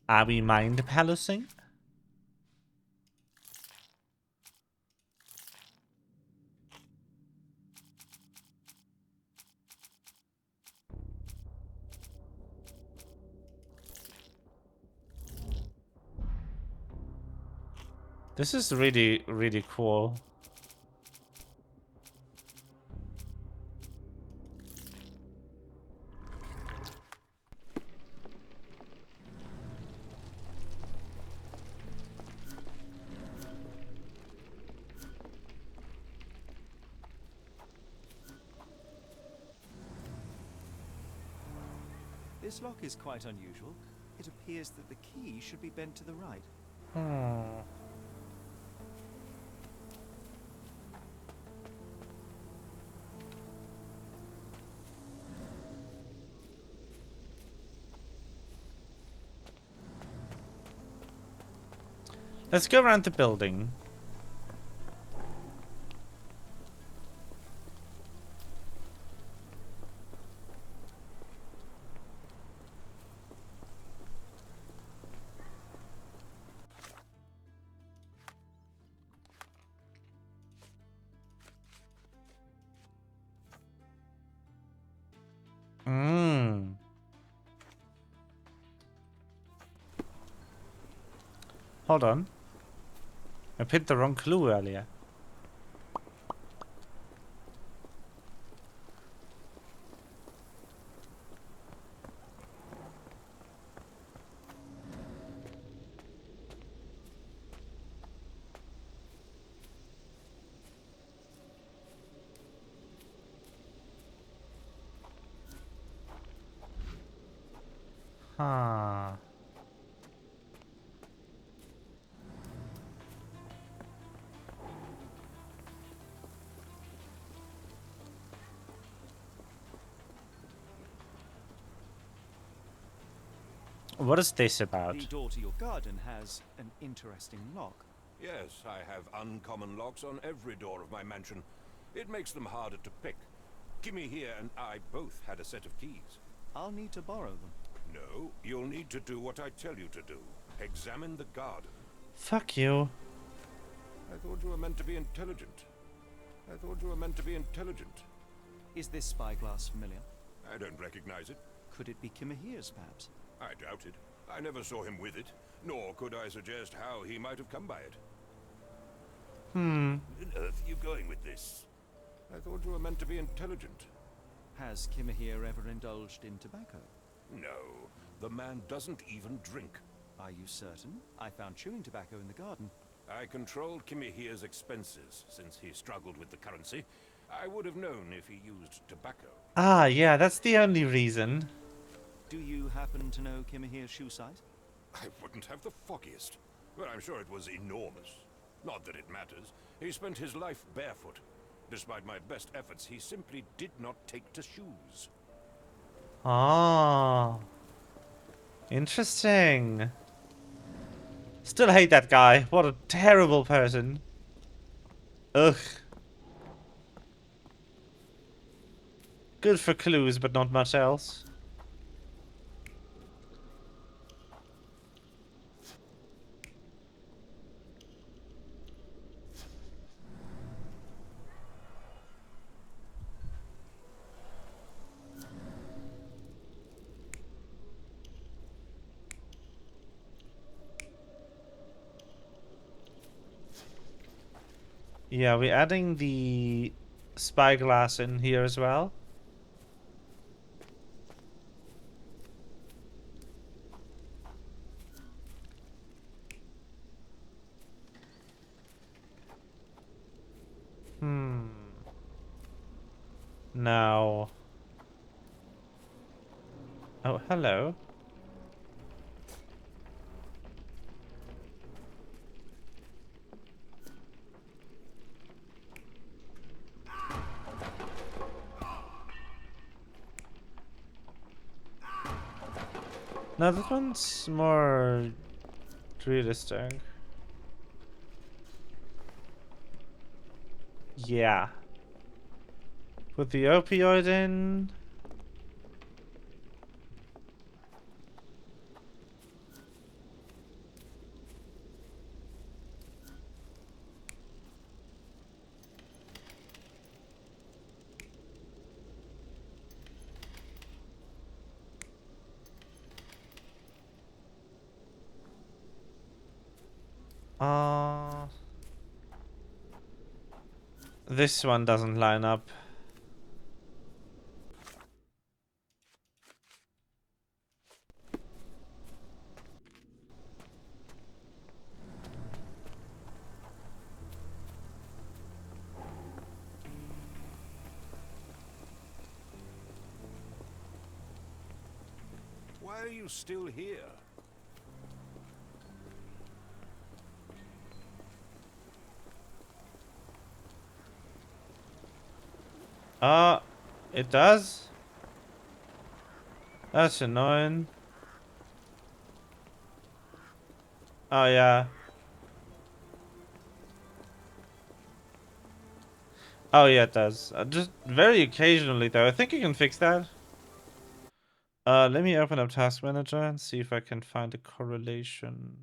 Are we mind palacing? This is really, really cool. This lock is quite unusual. It appears that the key should be bent to the right. Hmm. Let's go around the building. Hmm. Hold on. I picked the wrong clue earlier. Huh. What is this about? The door to your garden has an interesting lock. Yes, I have uncommon locks on every door of my mansion. It makes them harder to pick. Kimmy here and I both had a set of keys. I'll need to borrow them. No, you'll need to do what I tell you to do. Examine the garden. Fuck you. I thought you were meant to be intelligent. I thought you were meant to be intelligent. Is this spyglass familiar? I don't recognize it. Could it be Kimahir's, perhaps? I doubt it. I never saw him with it, nor could I suggest how he might have come by it. Hmm. Where on earth are you going with this? I thought you were meant to be intelligent. Has Kimahir ever indulged in tobacco? No, the man doesn't even drink. Are you certain? I found chewing tobacco in the garden. I controlled Kimahir's expenses since he struggled with the currency. I would have known if he used tobacco. Ah, yeah, that's the only reason. Do you happen to know Kimahir's shoe size? I wouldn't have the foggiest. But I'm sure it was enormous. Not that it matters. He spent his life barefoot. Despite my best efforts, he simply did not take to shoes. Ah. Interesting. Still hate that guy. What a terrible person. Ugh. Good for clues, but not much else. Yeah, we're adding the spyglass in here as well. Now. Oh, hello. No, this one's more realistic. Yeah. Put the opioid in. This one doesn't line up. are you still here? It does? That's annoying. Oh, yeah. Oh, yeah, it does. Just very occasionally, though. I think you can fix that. Let me open up Task Manager and see if I can find a correlation.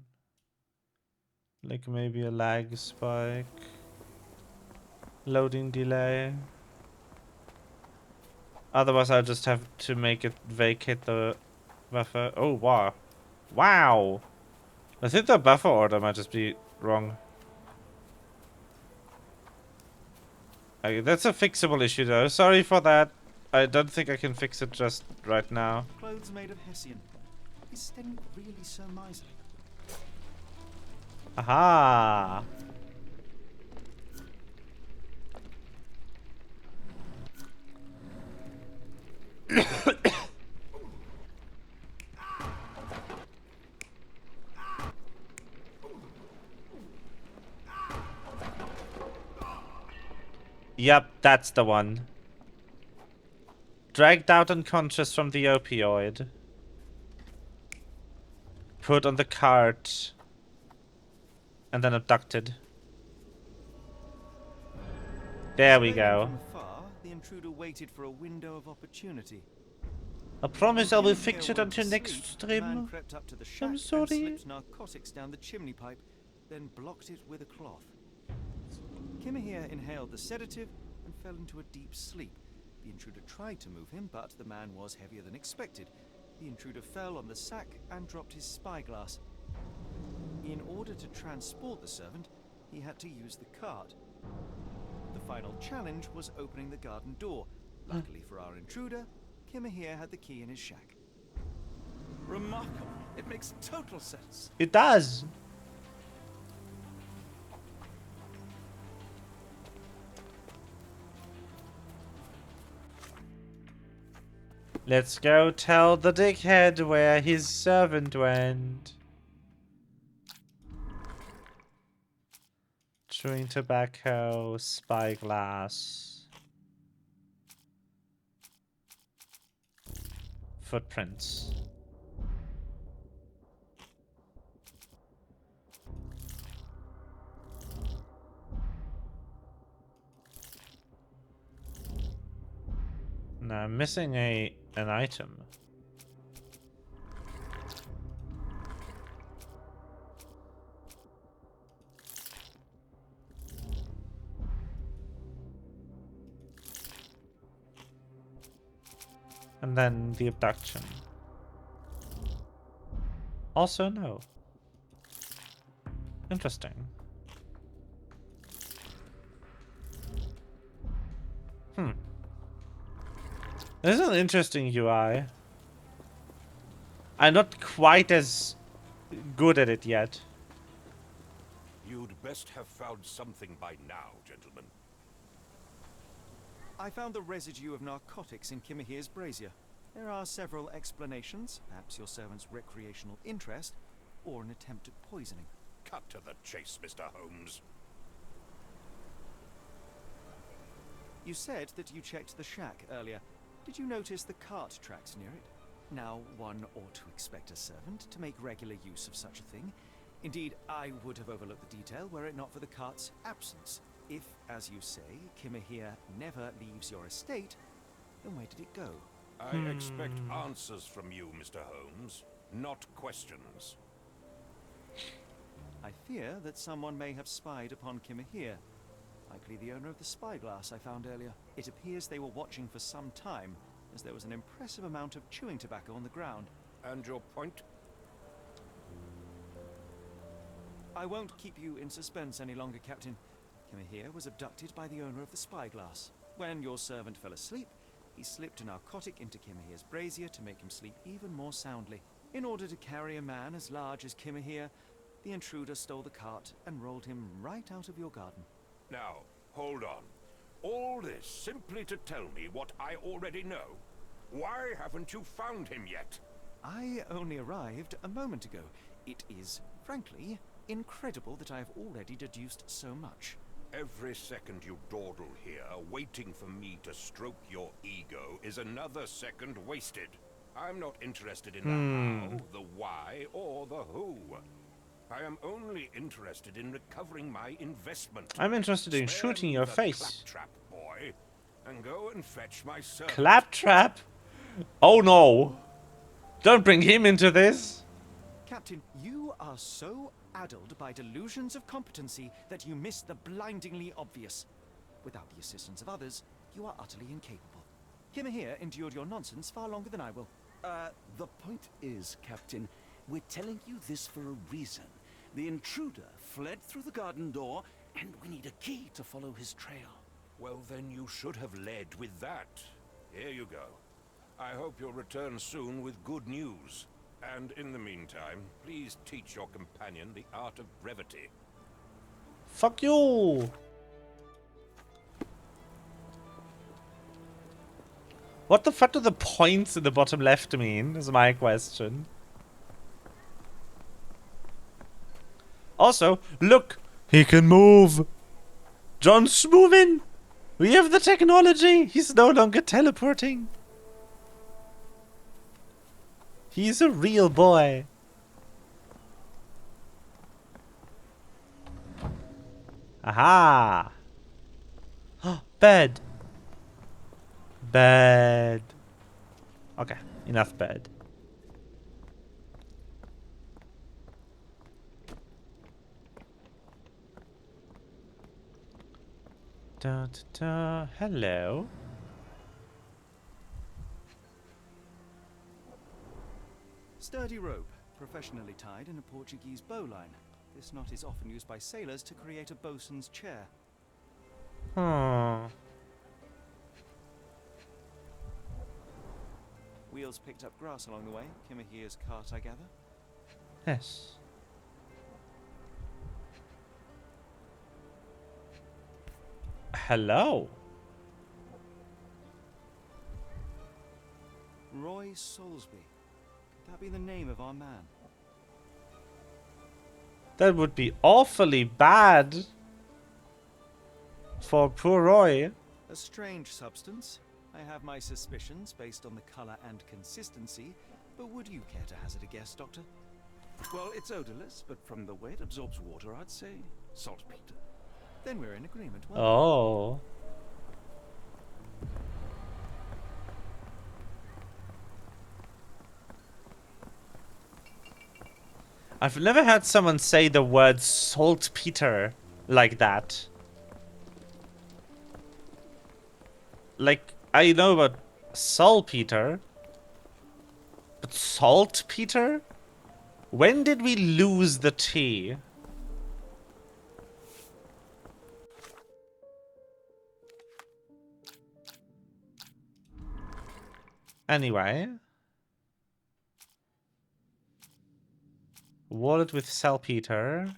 Like maybe a lag spike. Loading delay. Otherwise, I'll just have to make it vacate the buffer. Oh, wow. Wow! I think the buffer order might just be wrong. Okay, that's a fixable issue, though. Sorry for that. I don't think I can fix it just right now. Clothes made of Hessian. Is Sten really so miserly? Aha! Yep, that's the one. Dragged out unconscious from the opioid. Put on the cart. And then abducted. There we go. From afar, the intruder waited for a window of opportunity. I promise I When will Kim fix here it went until to next sleep, the man stream. crept up to the shack I'm and sorry. slipped narcotics down the chimney pipe, then blocked it with a cloth. Kim here inhaled the sedative and fell into a deep sleep. The intruder tried to move him, but the man was heavier than expected. The intruder fell on the sack and dropped his spyglass. In order to transport the servant, he had to use the cart. The final challenge was opening the garden door. Luckily for our intruder, Kim here had the key in his shack. Remarkable. It makes total sense. It does. Let's go tell the dickhead where his servant went. Chewing tobacco, spyglass. Footprints. Now I'm missing an item. And then the abduction. Also no. Interesting. This is an interesting UI. I'm not quite as good at it yet. You'd best have found something by now, gentlemen. I found the residue of narcotics in Kimahir's brazier. There are several explanations, perhaps your servant's recreational interest, or an attempt at poisoning. Cut to the chase, Mr. Holmes. You said that you checked the shack earlier. Did you notice the cart tracks near it? Now, one ought to expect a servant to make regular use of such a thing. Indeed, I would have overlooked the detail were it not for the cart's absence. If, as you say, Kimahir never leaves your estate, then where did it go? I expect answers from you, Mr. Holmes, not questions. I fear that someone may have spied upon Kimahir. Likely the owner of the spyglass I found earlier. It appears they were watching for some time, as there was an impressive amount of chewing tobacco on the ground. And your point? I won't keep you in suspense any longer, Captain. Kimahir was abducted by the owner of the spyglass. When your servant fell asleep, he slipped a narcotic into Kimahir's brazier to make him sleep even more soundly. In order to carry a man as large as Kimahir, the intruder stole the cart and rolled him right out of your garden. Now, hold on. All this simply to tell me what I already know? Why haven't you found him yet? I only arrived a moment ago. It is, frankly, incredible that I have already deduced so much. Every second you dawdle here, waiting for me to stroke your ego, is another second wasted. I'm not interested in the how, the why, or the who. I am only interested in recovering my investment. I'm interested in Spare shooting me your the face. Claptrap, boy, and go and fetch my servant. Claptrap? Oh no. Don't bring him into this. Captain, you are so addled by delusions of competency that you miss the blindingly obvious. Without the assistance of others, you are utterly incapable. Kimmer here endured your nonsense far longer than I will. The point is, Captain, we're telling you this for a reason. The intruder fled through the garden door, and we need a key to follow his trail. Well, then you should have led with that. Here you go. I hope you'll return soon with good news. And in the meantime, please teach your companion the art of brevity. Fuck you. What the fuck do the points in the bottom left mean, is my question. Also, look! He can move! John's moving! We have the technology! He's no longer teleporting! He's a real boy! Aha! Bed! Bed! Okay, enough bed. Da, da, da. Hello. Sturdy rope, professionally tied in a Portuguese bowline. This knot is often used by sailors to create a bosun's chair. Wheels picked up grass along the way. Kimmer here's cart, I gather. Yes. Hello. Roy Soulsby. Could that be the name of our man? That would be awfully bad for poor Roy. A strange substance. I have my suspicions based on the color and consistency, but would you care to hazard a guess, Doctor? Well, it's odorless, but from the way it absorbs water, I'd say saltpeter. Then we're in agreement. Well, Oh. I've never heard someone say the word saltpeter like that. Like, I know about saltpeter, but saltpeter? When did we lose the T? Anyway. Wallet with saltpeter.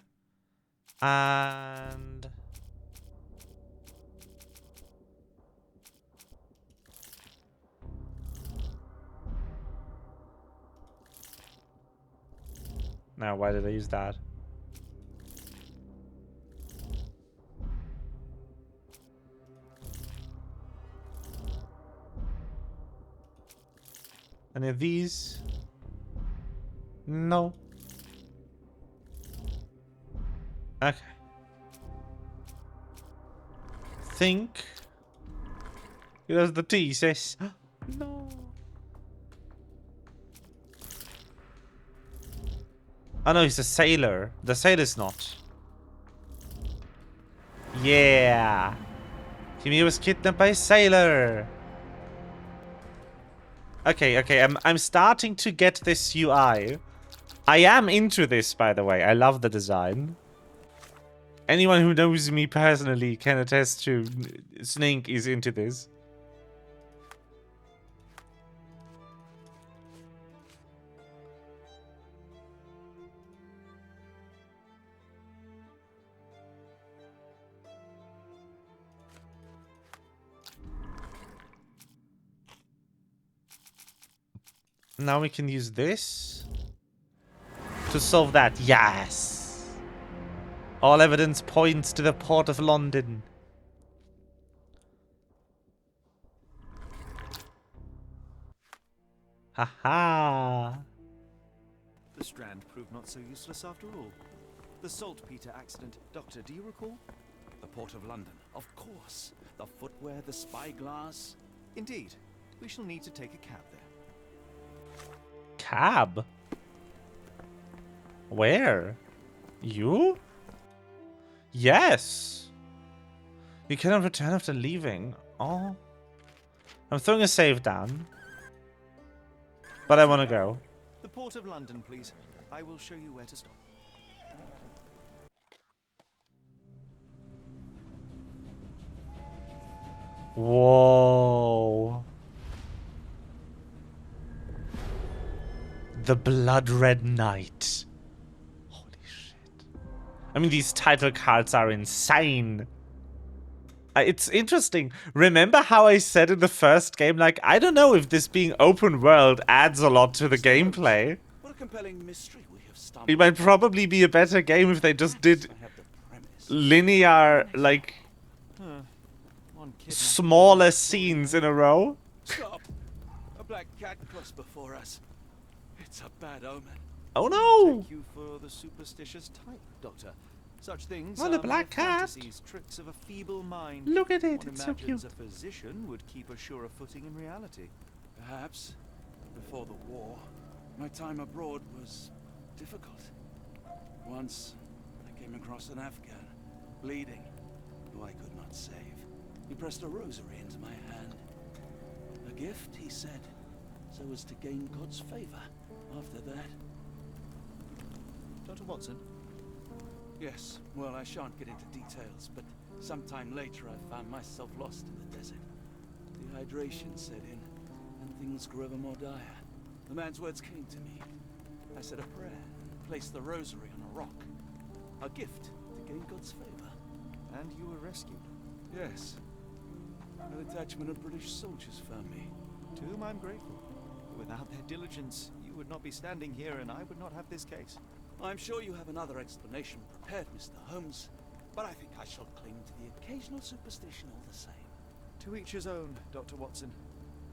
And... now, why did I use that? Any of these? No. Okay. Think. There's the T, sis. No. Oh no, he's a sailor. The sailor's not. Yeah. Kimi was kidnapped by a sailor. Okay, okay, I'm starting to get this UI. I am into this, by the way. I love the design. Anyone who knows me personally can attest to Snink is into this. Now we can use this to solve that. Yes. All evidence points to the Port of London. Haha. The Strand proved not so useless after all. The saltpeter accident. Doctor, do you recall? The Port of London. Of course. The footwear, the spyglass. Indeed. We shall need to take a cab there. Cab? Where? You? Yes. You cannot return after leaving. Oh. I'm throwing a save down. But I want to go. The Port of London, please. I will show you where to stop. Whoa. The Blood Red Knight. Holy shit. I mean, these title cards are insane. It's interesting. Remember how I said in the first game, like, I don't know if this being open world adds a lot to the gameplay. What a compelling mystery we have stumbled. It might probably be a better game if they just did I have the premise. linear, like, smaller scenes in a row. Stop! A black cat crossed before us. It's a bad omen. Oh no! Take you for the superstitious type, Doctor. Such things Well, are a black mere cat. fantasies, tricks of a feeble mind. Look at it, One it's so imagines cute. a physician would keep a surer footing in reality. Perhaps, before the war, my time abroad was difficult. Once, I came across an Afghan, bleeding, who I could not save. He pressed a rosary into my hand. A gift, he said, so as to gain God's favor. After that... Dr. Watson? Yes, well, I shan't get into details, but sometime later I found myself lost in the desert. Dehydration set in, and things grew ever more dire. The man's words came to me. I said a prayer and placed the rosary on a rock. A gift to gain God's favor. And you were rescued. Yes. A detachment of British soldiers found me. To whom I'm grateful. Without their diligence, you would not be standing here and I would not have this case. I'm sure you have another explanation prepared, Mr. Holmes, but I think I shall cling to the occasional superstition all the same. To each his own, Dr. Watson.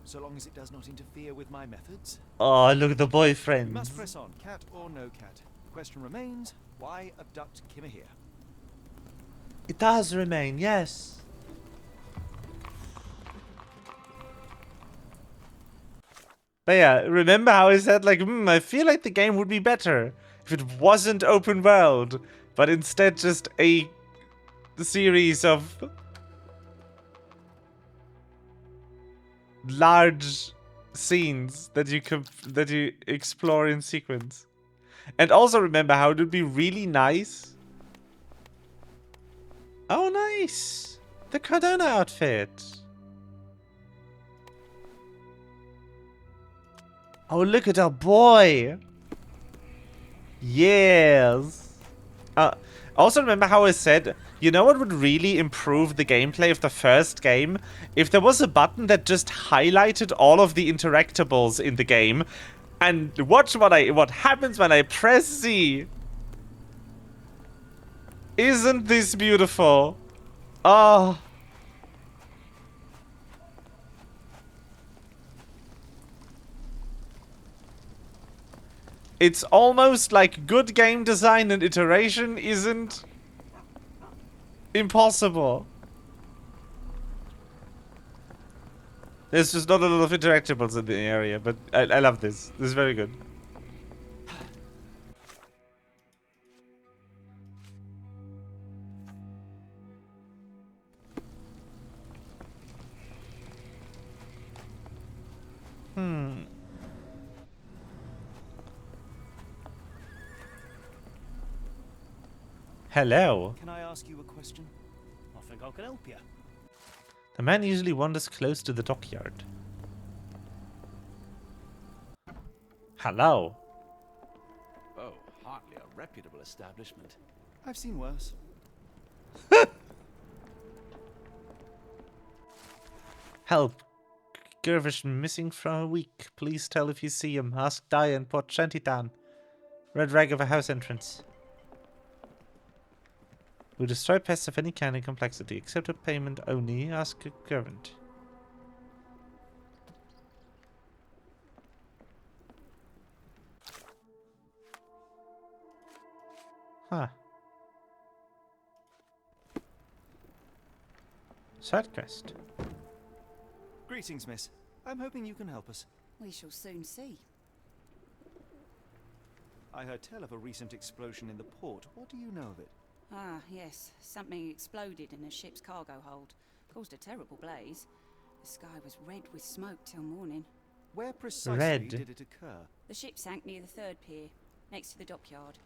So long as it does not interfere with my methods. Oh, look at the We boyfriend. must press on, cat or no cat. The question remains, why abduct Kimahir? It does remain, yes. But yeah, remember how I said, like, I feel like the game would be better if it wasn't open world, but instead just a series of large scenes that you explore in sequence. And also remember how it would be really nice. Oh, nice! The Cardona outfit. Oh, look at our boy! Yes! Also remember how I said, you know what would really improve the gameplay of the first game? If there was a button that just highlighted all of the interactables in the game, and watch what happens when I press Z. Isn't this beautiful? Oh. It's almost like good game design and iteration isn't impossible. There's just not a lot of interactables in the area, but I love this. This is very good. Hello. Can I ask you a question? I think I can help you. The man usually wanders close to the dockyard. Hello. Oh, hardly a reputable establishment. I've seen worse. Help. Gervish missing from a week. Please tell if you see him. Ask Daya in Port Shantytown. Red rag of a house entrance. We destroy pests of any kind and complexity. Accept a payment only. Ask a current. Huh. Side quest. Greetings, miss. I'm hoping you can help us. We shall soon see. I heard tell of a recent explosion in the port. What do you know of it? Ah, yes. Something exploded in a ship's cargo hold. Caused a terrible blaze. The sky was red with smoke till morning. Where precisely Red. did it occur? The ship sank near the third pier, next to the dockyard.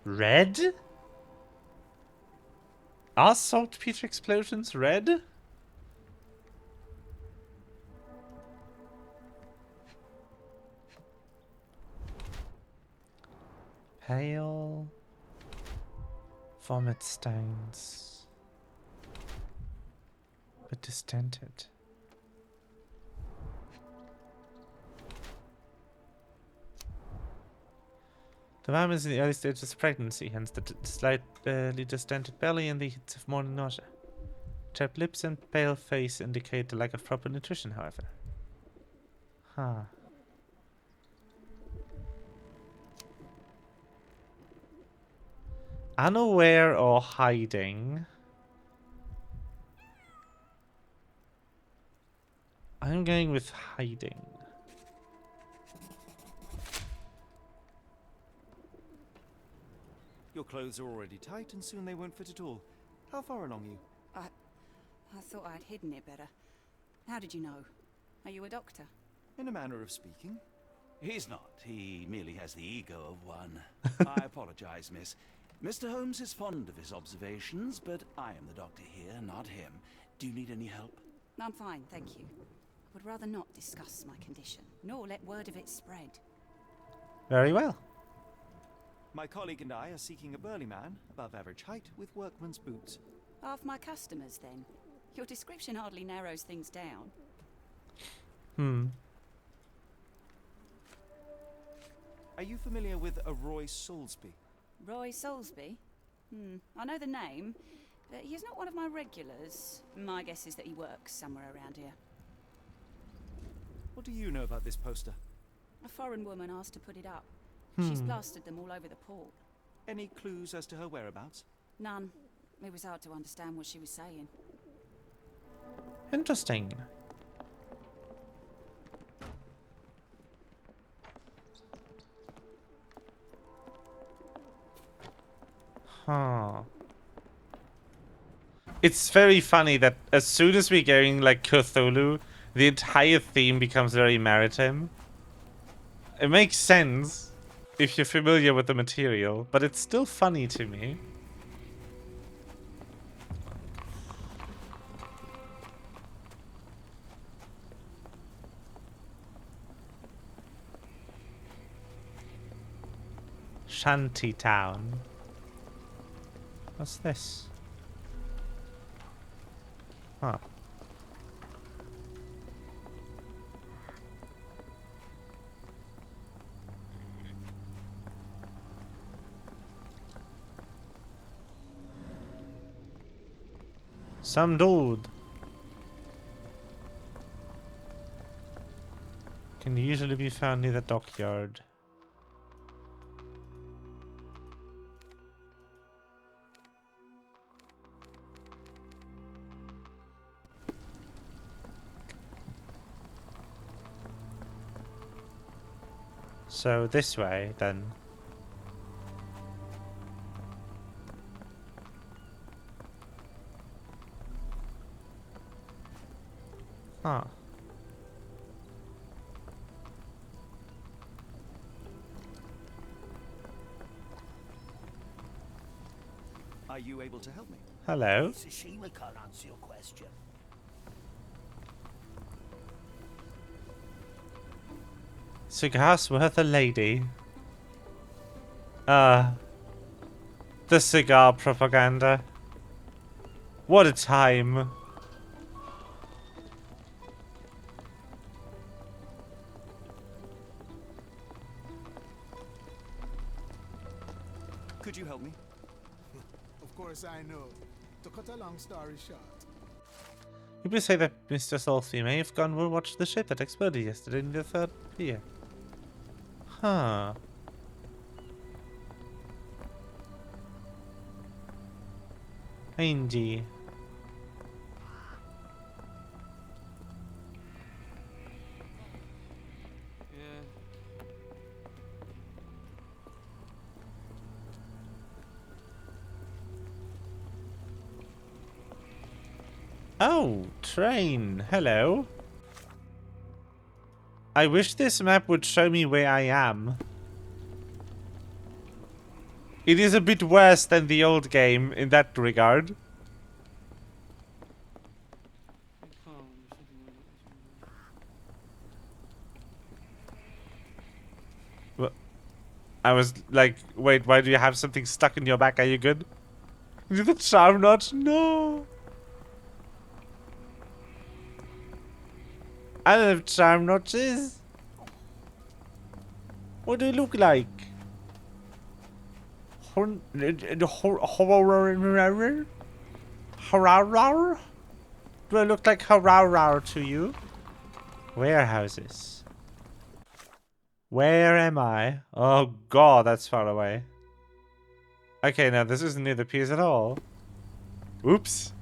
Red? Are saltpeter explosions red? Pale. Vomit stones. But distended. The mom is in the early stages of pregnancy, hence the slightly distended belly and the hits of morning nausea. Chapped lips and pale face indicate the lack of proper nutrition, however. Huh. Unaware or hiding? I'm going with hiding. Your clothes are already tight and soon they won't fit at all. How far along are you? I thought I'd hidden it better. How did you know? Are you a doctor? In a manner of speaking. He's not. He merely has the ego of one. I apologize, miss. Mr. Holmes is fond of his observations, but I am the doctor here, not him. Do you need any help? I'm fine, thank you. I would rather not discuss my condition, nor let word of it spread. Very well. My colleague and I are seeking a burly man, above average height, with workman's boots. Half my customers, then. Your description hardly narrows things down. Are you familiar with a Roy Soulsby? Roy Soulsby? I know the name, but he's not one of my regulars. My guess is that he works somewhere around here. What do you know about this poster? A foreign woman asked to put it up. She's plastered them all over the port. Any clues as to her whereabouts? None. It was hard to understand what she was saying. Interesting. Huh. It's very funny that as soon as we're going like Cthulhu, the entire theme becomes very maritime. It makes sense if you're familiar with the material, but it's still funny to me. Shantytown. What's this? Huh. Some dude. Can usually be found near the dockyard. So this way, then. Huh. Are you able to help me? Hello. Tsushima can't answer your question. Cigars worth a lady. The cigar propaganda. What a time. Could you help me? Of course I know. To cut a long story short. People say that Mr. Salthy may have gone to watch the ship that exploded yesterday in the third pier. Huh. Indeed. Oh, train. Hello. I wish this map would show me where I am. It is a bit worse than the old game in that regard. Well, I was like, wait, why do you have something stuck in your back? Are you good? The charm notch? No. I don't have charm notches. What do you look like? Horror? Do I look like horror to you? Warehouses. Where am I? Oh god, that's far away. Okay, now this isn't near the piers at all. Oops.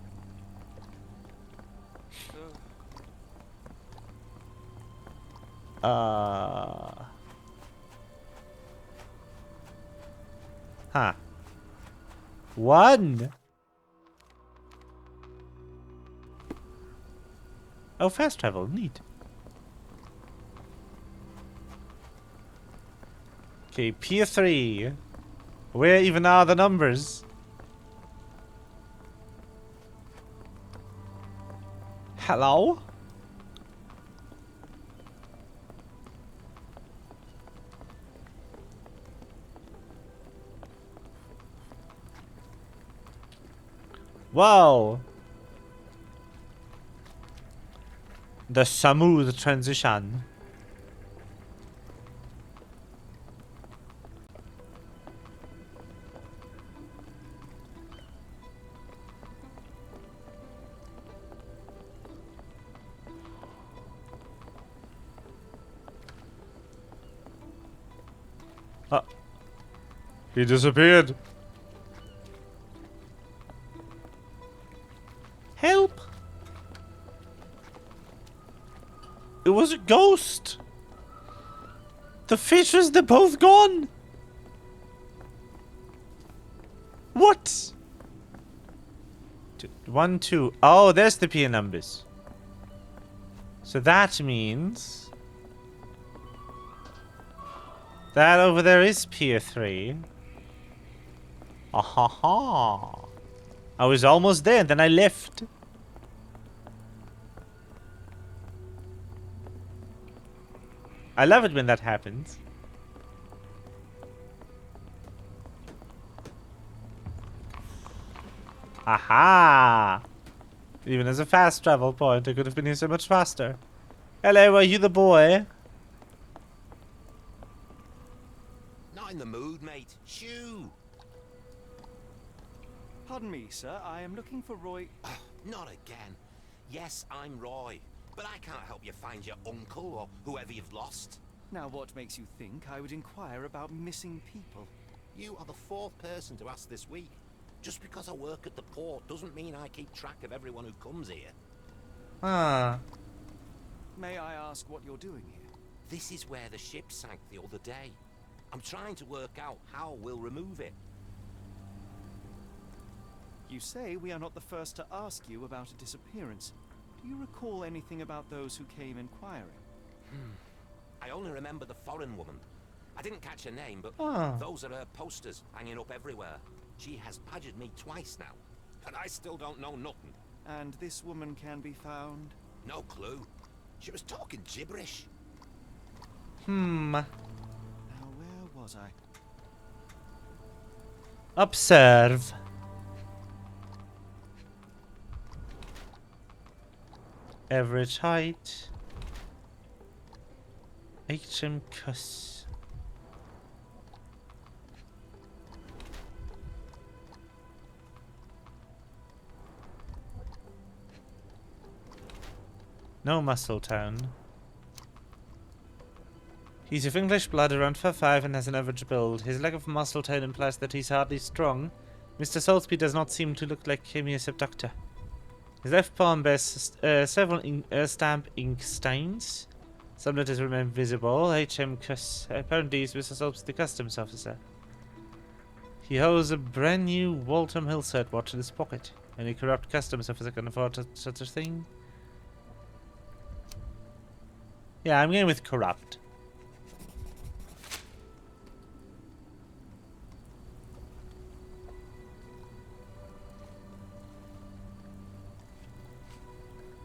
Huh. One. Oh, fast travel. Neat. Okay, Pier 3. Where even are the numbers? Hello? Whoa. The smooth transition. He disappeared. Help! It was a ghost! The fishes, they're both gone! What? 1, 2. Oh, there's the pier numbers. So that means that over there is Pier 3. Ahaha. I was almost there, and then I left. I love it when that happens. Aha! Even as a fast travel point, I could have been here so much faster. Hello, are you the boy? Not in the mood, mate. Shoo! Pardon me, sir. I am looking for Roy. Not again. Yes, I'm Roy, but I can't help you find your uncle or whoever you've lost. Now, what makes you think I would inquire about missing people? You are the 4th person to ask this week. Just because I work at the port doesn't mean I keep track of everyone who comes here. Ah. May I ask what you're doing here? This is where the ship sank the other day. I'm trying to work out how we'll remove it. You say we are not the first to ask you about a disappearance. Do you recall anything about those who came inquiring? I only remember the foreign woman. I didn't catch her name, but those are her posters hanging up everywhere. She has badgered me twice now, and I still don't know nothing. And this woman can be found? No clue. She was talking gibberish. Now, where was I? Observe. Average height. HM Cuss. No muscle tone. He's of English blood, around 5'5", and has an average build. His lack of muscle tone implies that he's hardly strong. Mr. Soulsby does not seem to look like Kimia's abductor. His left palm bears several stamp ink stains. Some letters remain visible. HM Cuss. Apparently he's Mr. Soulsby, the customs officer. He holds a brand new Waltham Hillside watch in his pocket. Any corrupt customs officer can afford such a thing. Yeah, I'm going with corrupt.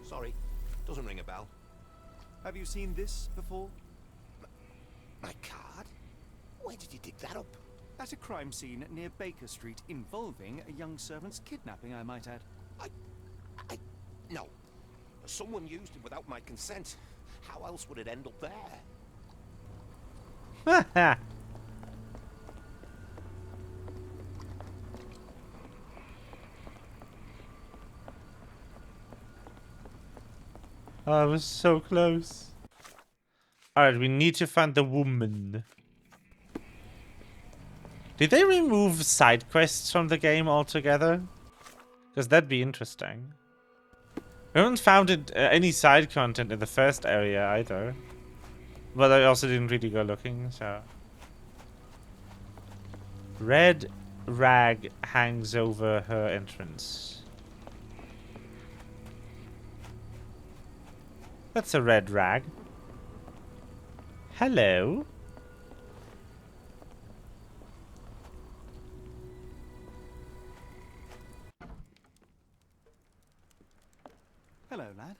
Sorry, doesn't ring a bell. Have you seen this before? My card? Where did you dig that up? At a crime scene near Baker Street involving a young servant's kidnapping, I might add. No. Someone used it without my consent. How else would it end up there? Oh, I was so close. Alright, we need to find the woman. Did they remove side quests from the game altogether? Because that'd be interesting. We haven't found any side content in the first area either. But I also didn't really go looking, so... Red rag hangs over her entrance. That's a red rag. Hello? Hello, lad.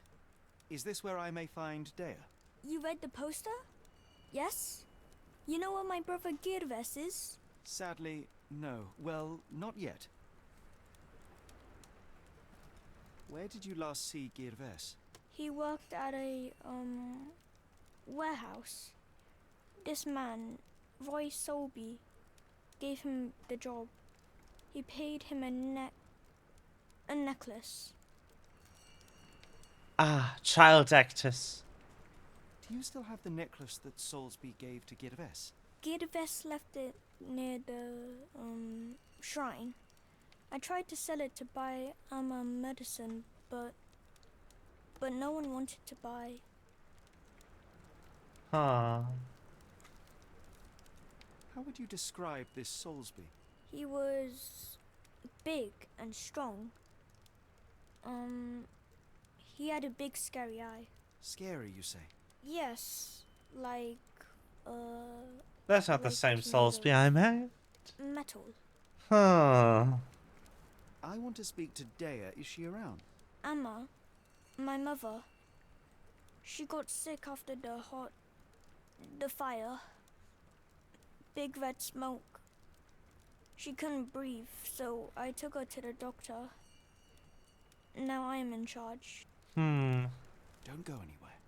Is this where I may find Dea? You read the poster? Yes? You know where my brother Girves is? Sadly, no. Well, not yet. Where did you last see Girves? He worked at a, warehouse. This man, Roy Solby, gave him the job. He paid him a necklace. Ah, child actors. Do you still have the necklace that Soulsby gave to Girves? Girves left it near the, shrine. I tried to sell it to buy medicine, but no one wanted to buy. Huh. How would you describe this Soulsby? He was big and strong. He had a big scary eye. Scary, you say? Yes, like, That's not the like same made Soulsby I met. metal. Huh. I want to speak to Dea. Is she around? Amma, my mother, she got sick after the fire. Big red smoke. She couldn't breathe, so I took her to the doctor. Now I am in charge. Don't go anywhere.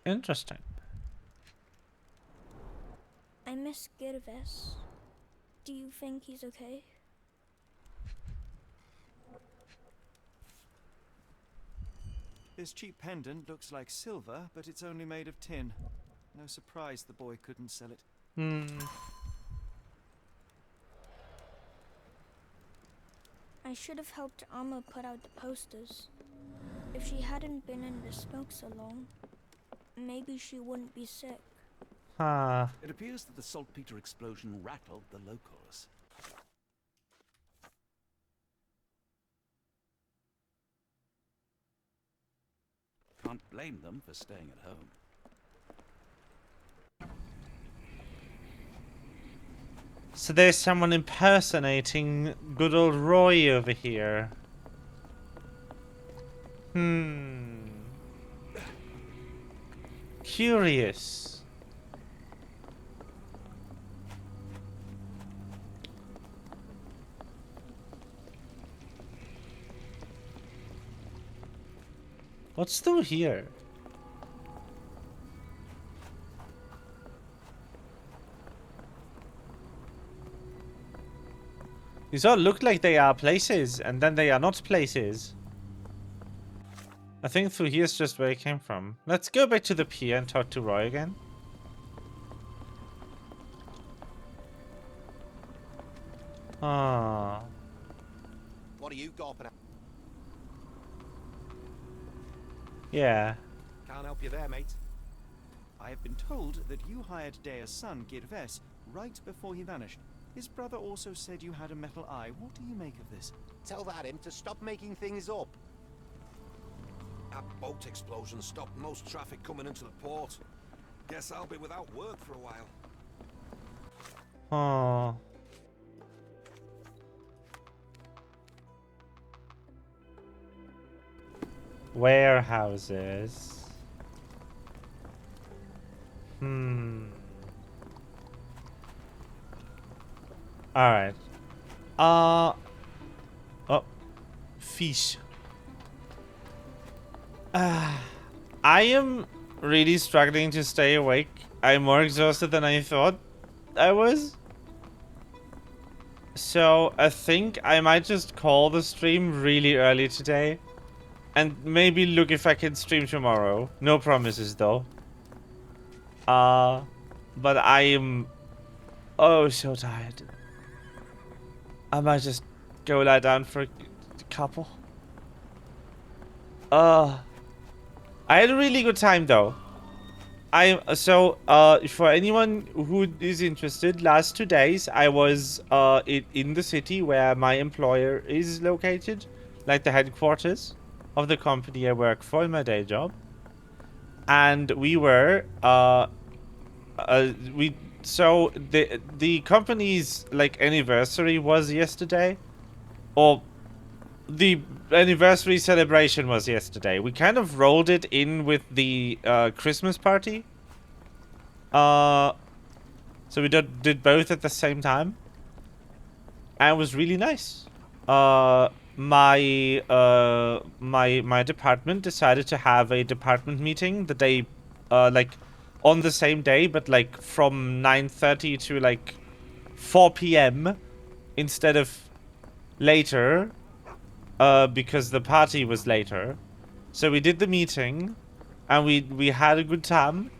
Interesting. I miss Girves. Do you think he's okay? This cheap pendant looks like silver, but it's only made of tin. No surprise the boy couldn't sell it. I should have helped Amma put out the posters. If she hadn't been in the smoke so long, maybe she wouldn't be sick. Huh. It appears that the saltpeter explosion rattled the locals. Can't blame them for staying at home. So there's someone impersonating good old Roy over here. Curious. What's through here? These all look like they are places, and then they are not places. I think through here is just where he came from. Let's go back to the pier and talk to Roy again. Ah. What are you gawping at? Yeah. Can't help you there, mate. I have been told that you hired Dea's son, Girves, right before he vanished. His brother also said you had a metal eye. What do you make of this? Tell that him to stop making things up. That boat explosion stopped most traffic coming into the port. Guess I'll be without work for a while. Oh. Warehouses. Alright. Oh. Fish. I am really struggling to stay awake. I'm more exhausted than I thought I was. So I think I might just call the stream really early today. And maybe look if I can stream tomorrow. No promises though. But I am so tired. I might just go lie down for a couple. I had a really good time though. For anyone who is interested, last 2 days I was in the city where my employer is located, like the headquarters of the company I work for in my day job. And we were the company's like anniversary was yesterday, or the anniversary celebration was yesterday. We kind of rolled it in with the Christmas party. So we did both at the same time, and it was really nice. My department decided to have a department meeting the day, like on the same day, but like from 9:30 to like 4 p.m. instead of later, because the party was later. So we did the meeting, and we had a good time.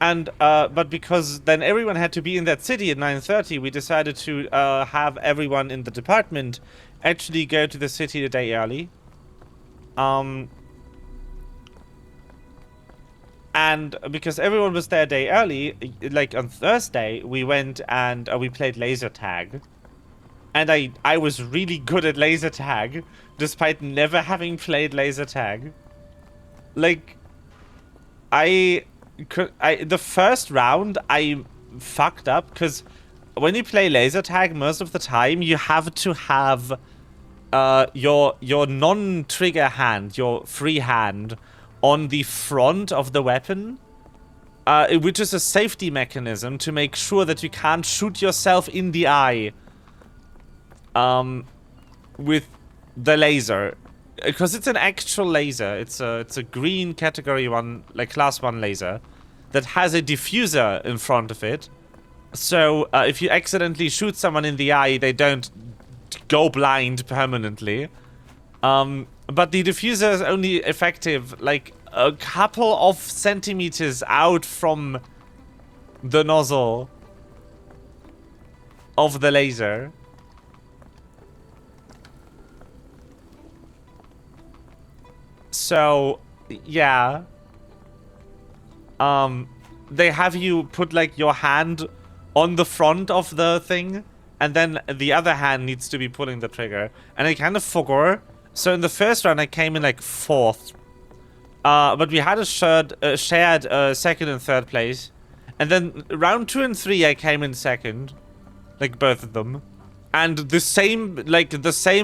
And but because then everyone had to be in that city at 9:30, we decided to have everyone in the department actually go to the city a day early. And because everyone was there a day early, like on Thursday, we went and we played laser tag. And I was really good at laser tag, despite never having played laser tag. Like, the first round, I fucked up, because when you play laser tag, most of the time, you have to have your non-trigger hand, your free hand, on the front of the weapon, which is a safety mechanism to make sure that you can't shoot yourself in the eye with the laser, because it's an actual laser. It's a green category 1, like class 1 laser that has a diffuser in front of it. So if you accidentally shoot someone in the eye, they don't go blind permanently. But the diffuser is only effective like a couple of centimeters out from the nozzle of the laser. So, yeah. They have you put like your hand on the front of the thing, and then the other hand needs to be pulling the trigger. And I kind of forgot. So in the first round, I came in like 4th. But we had a shared second and third place. And then round 2 and 3, I came in 2nd. Like both of them. And the same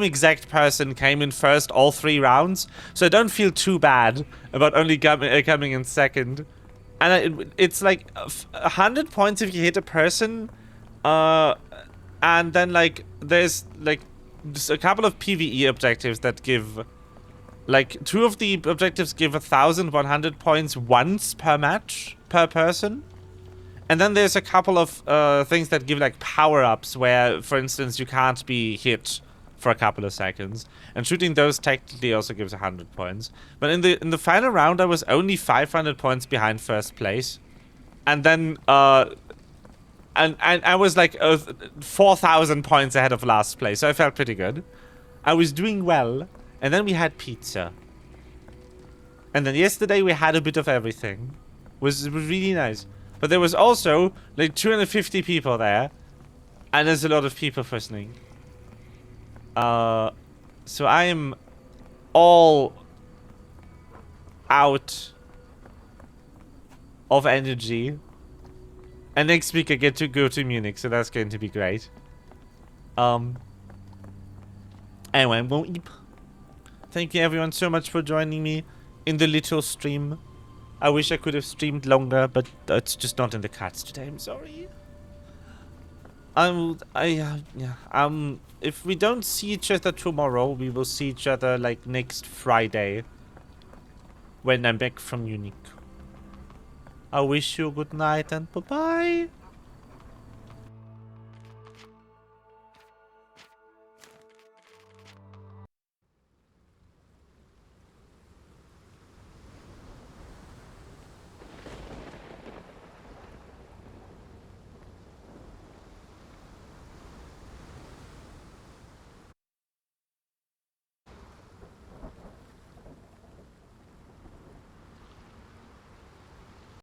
exact person came in 1st all 3 rounds. So I don't feel too bad about only coming in 2nd. And it's like 100 points if you hit a person. And then like there's like just a couple of PvE objectives that give, like 2 of the objectives give 1,100 points once per match per person, And then there's a couple of things that give like power-ups where, for instance, you can't be hit for a couple of seconds. And shooting those technically also gives 100 points. But in the final round, I was only 500 points behind first place. And then, and I was like 4,000 points ahead of last place. So I felt pretty good. I was doing well. And then we had pizza. And then yesterday we had a bit of everything. It was really nice. But there was also like 250 people there. And there's a lot of people listening. So I am all out of energy. And next week I get to go to Munich, so that's going to be great. Anyway, I'm going to eat. Thank you everyone so much for joining me in the little stream. I wish I could have streamed longer, but it's just not in the cards today. I'm sorry. If we don't see each other tomorrow, we will see each other like next Friday when I'm back from Munich. I wish you a good night and bye-bye.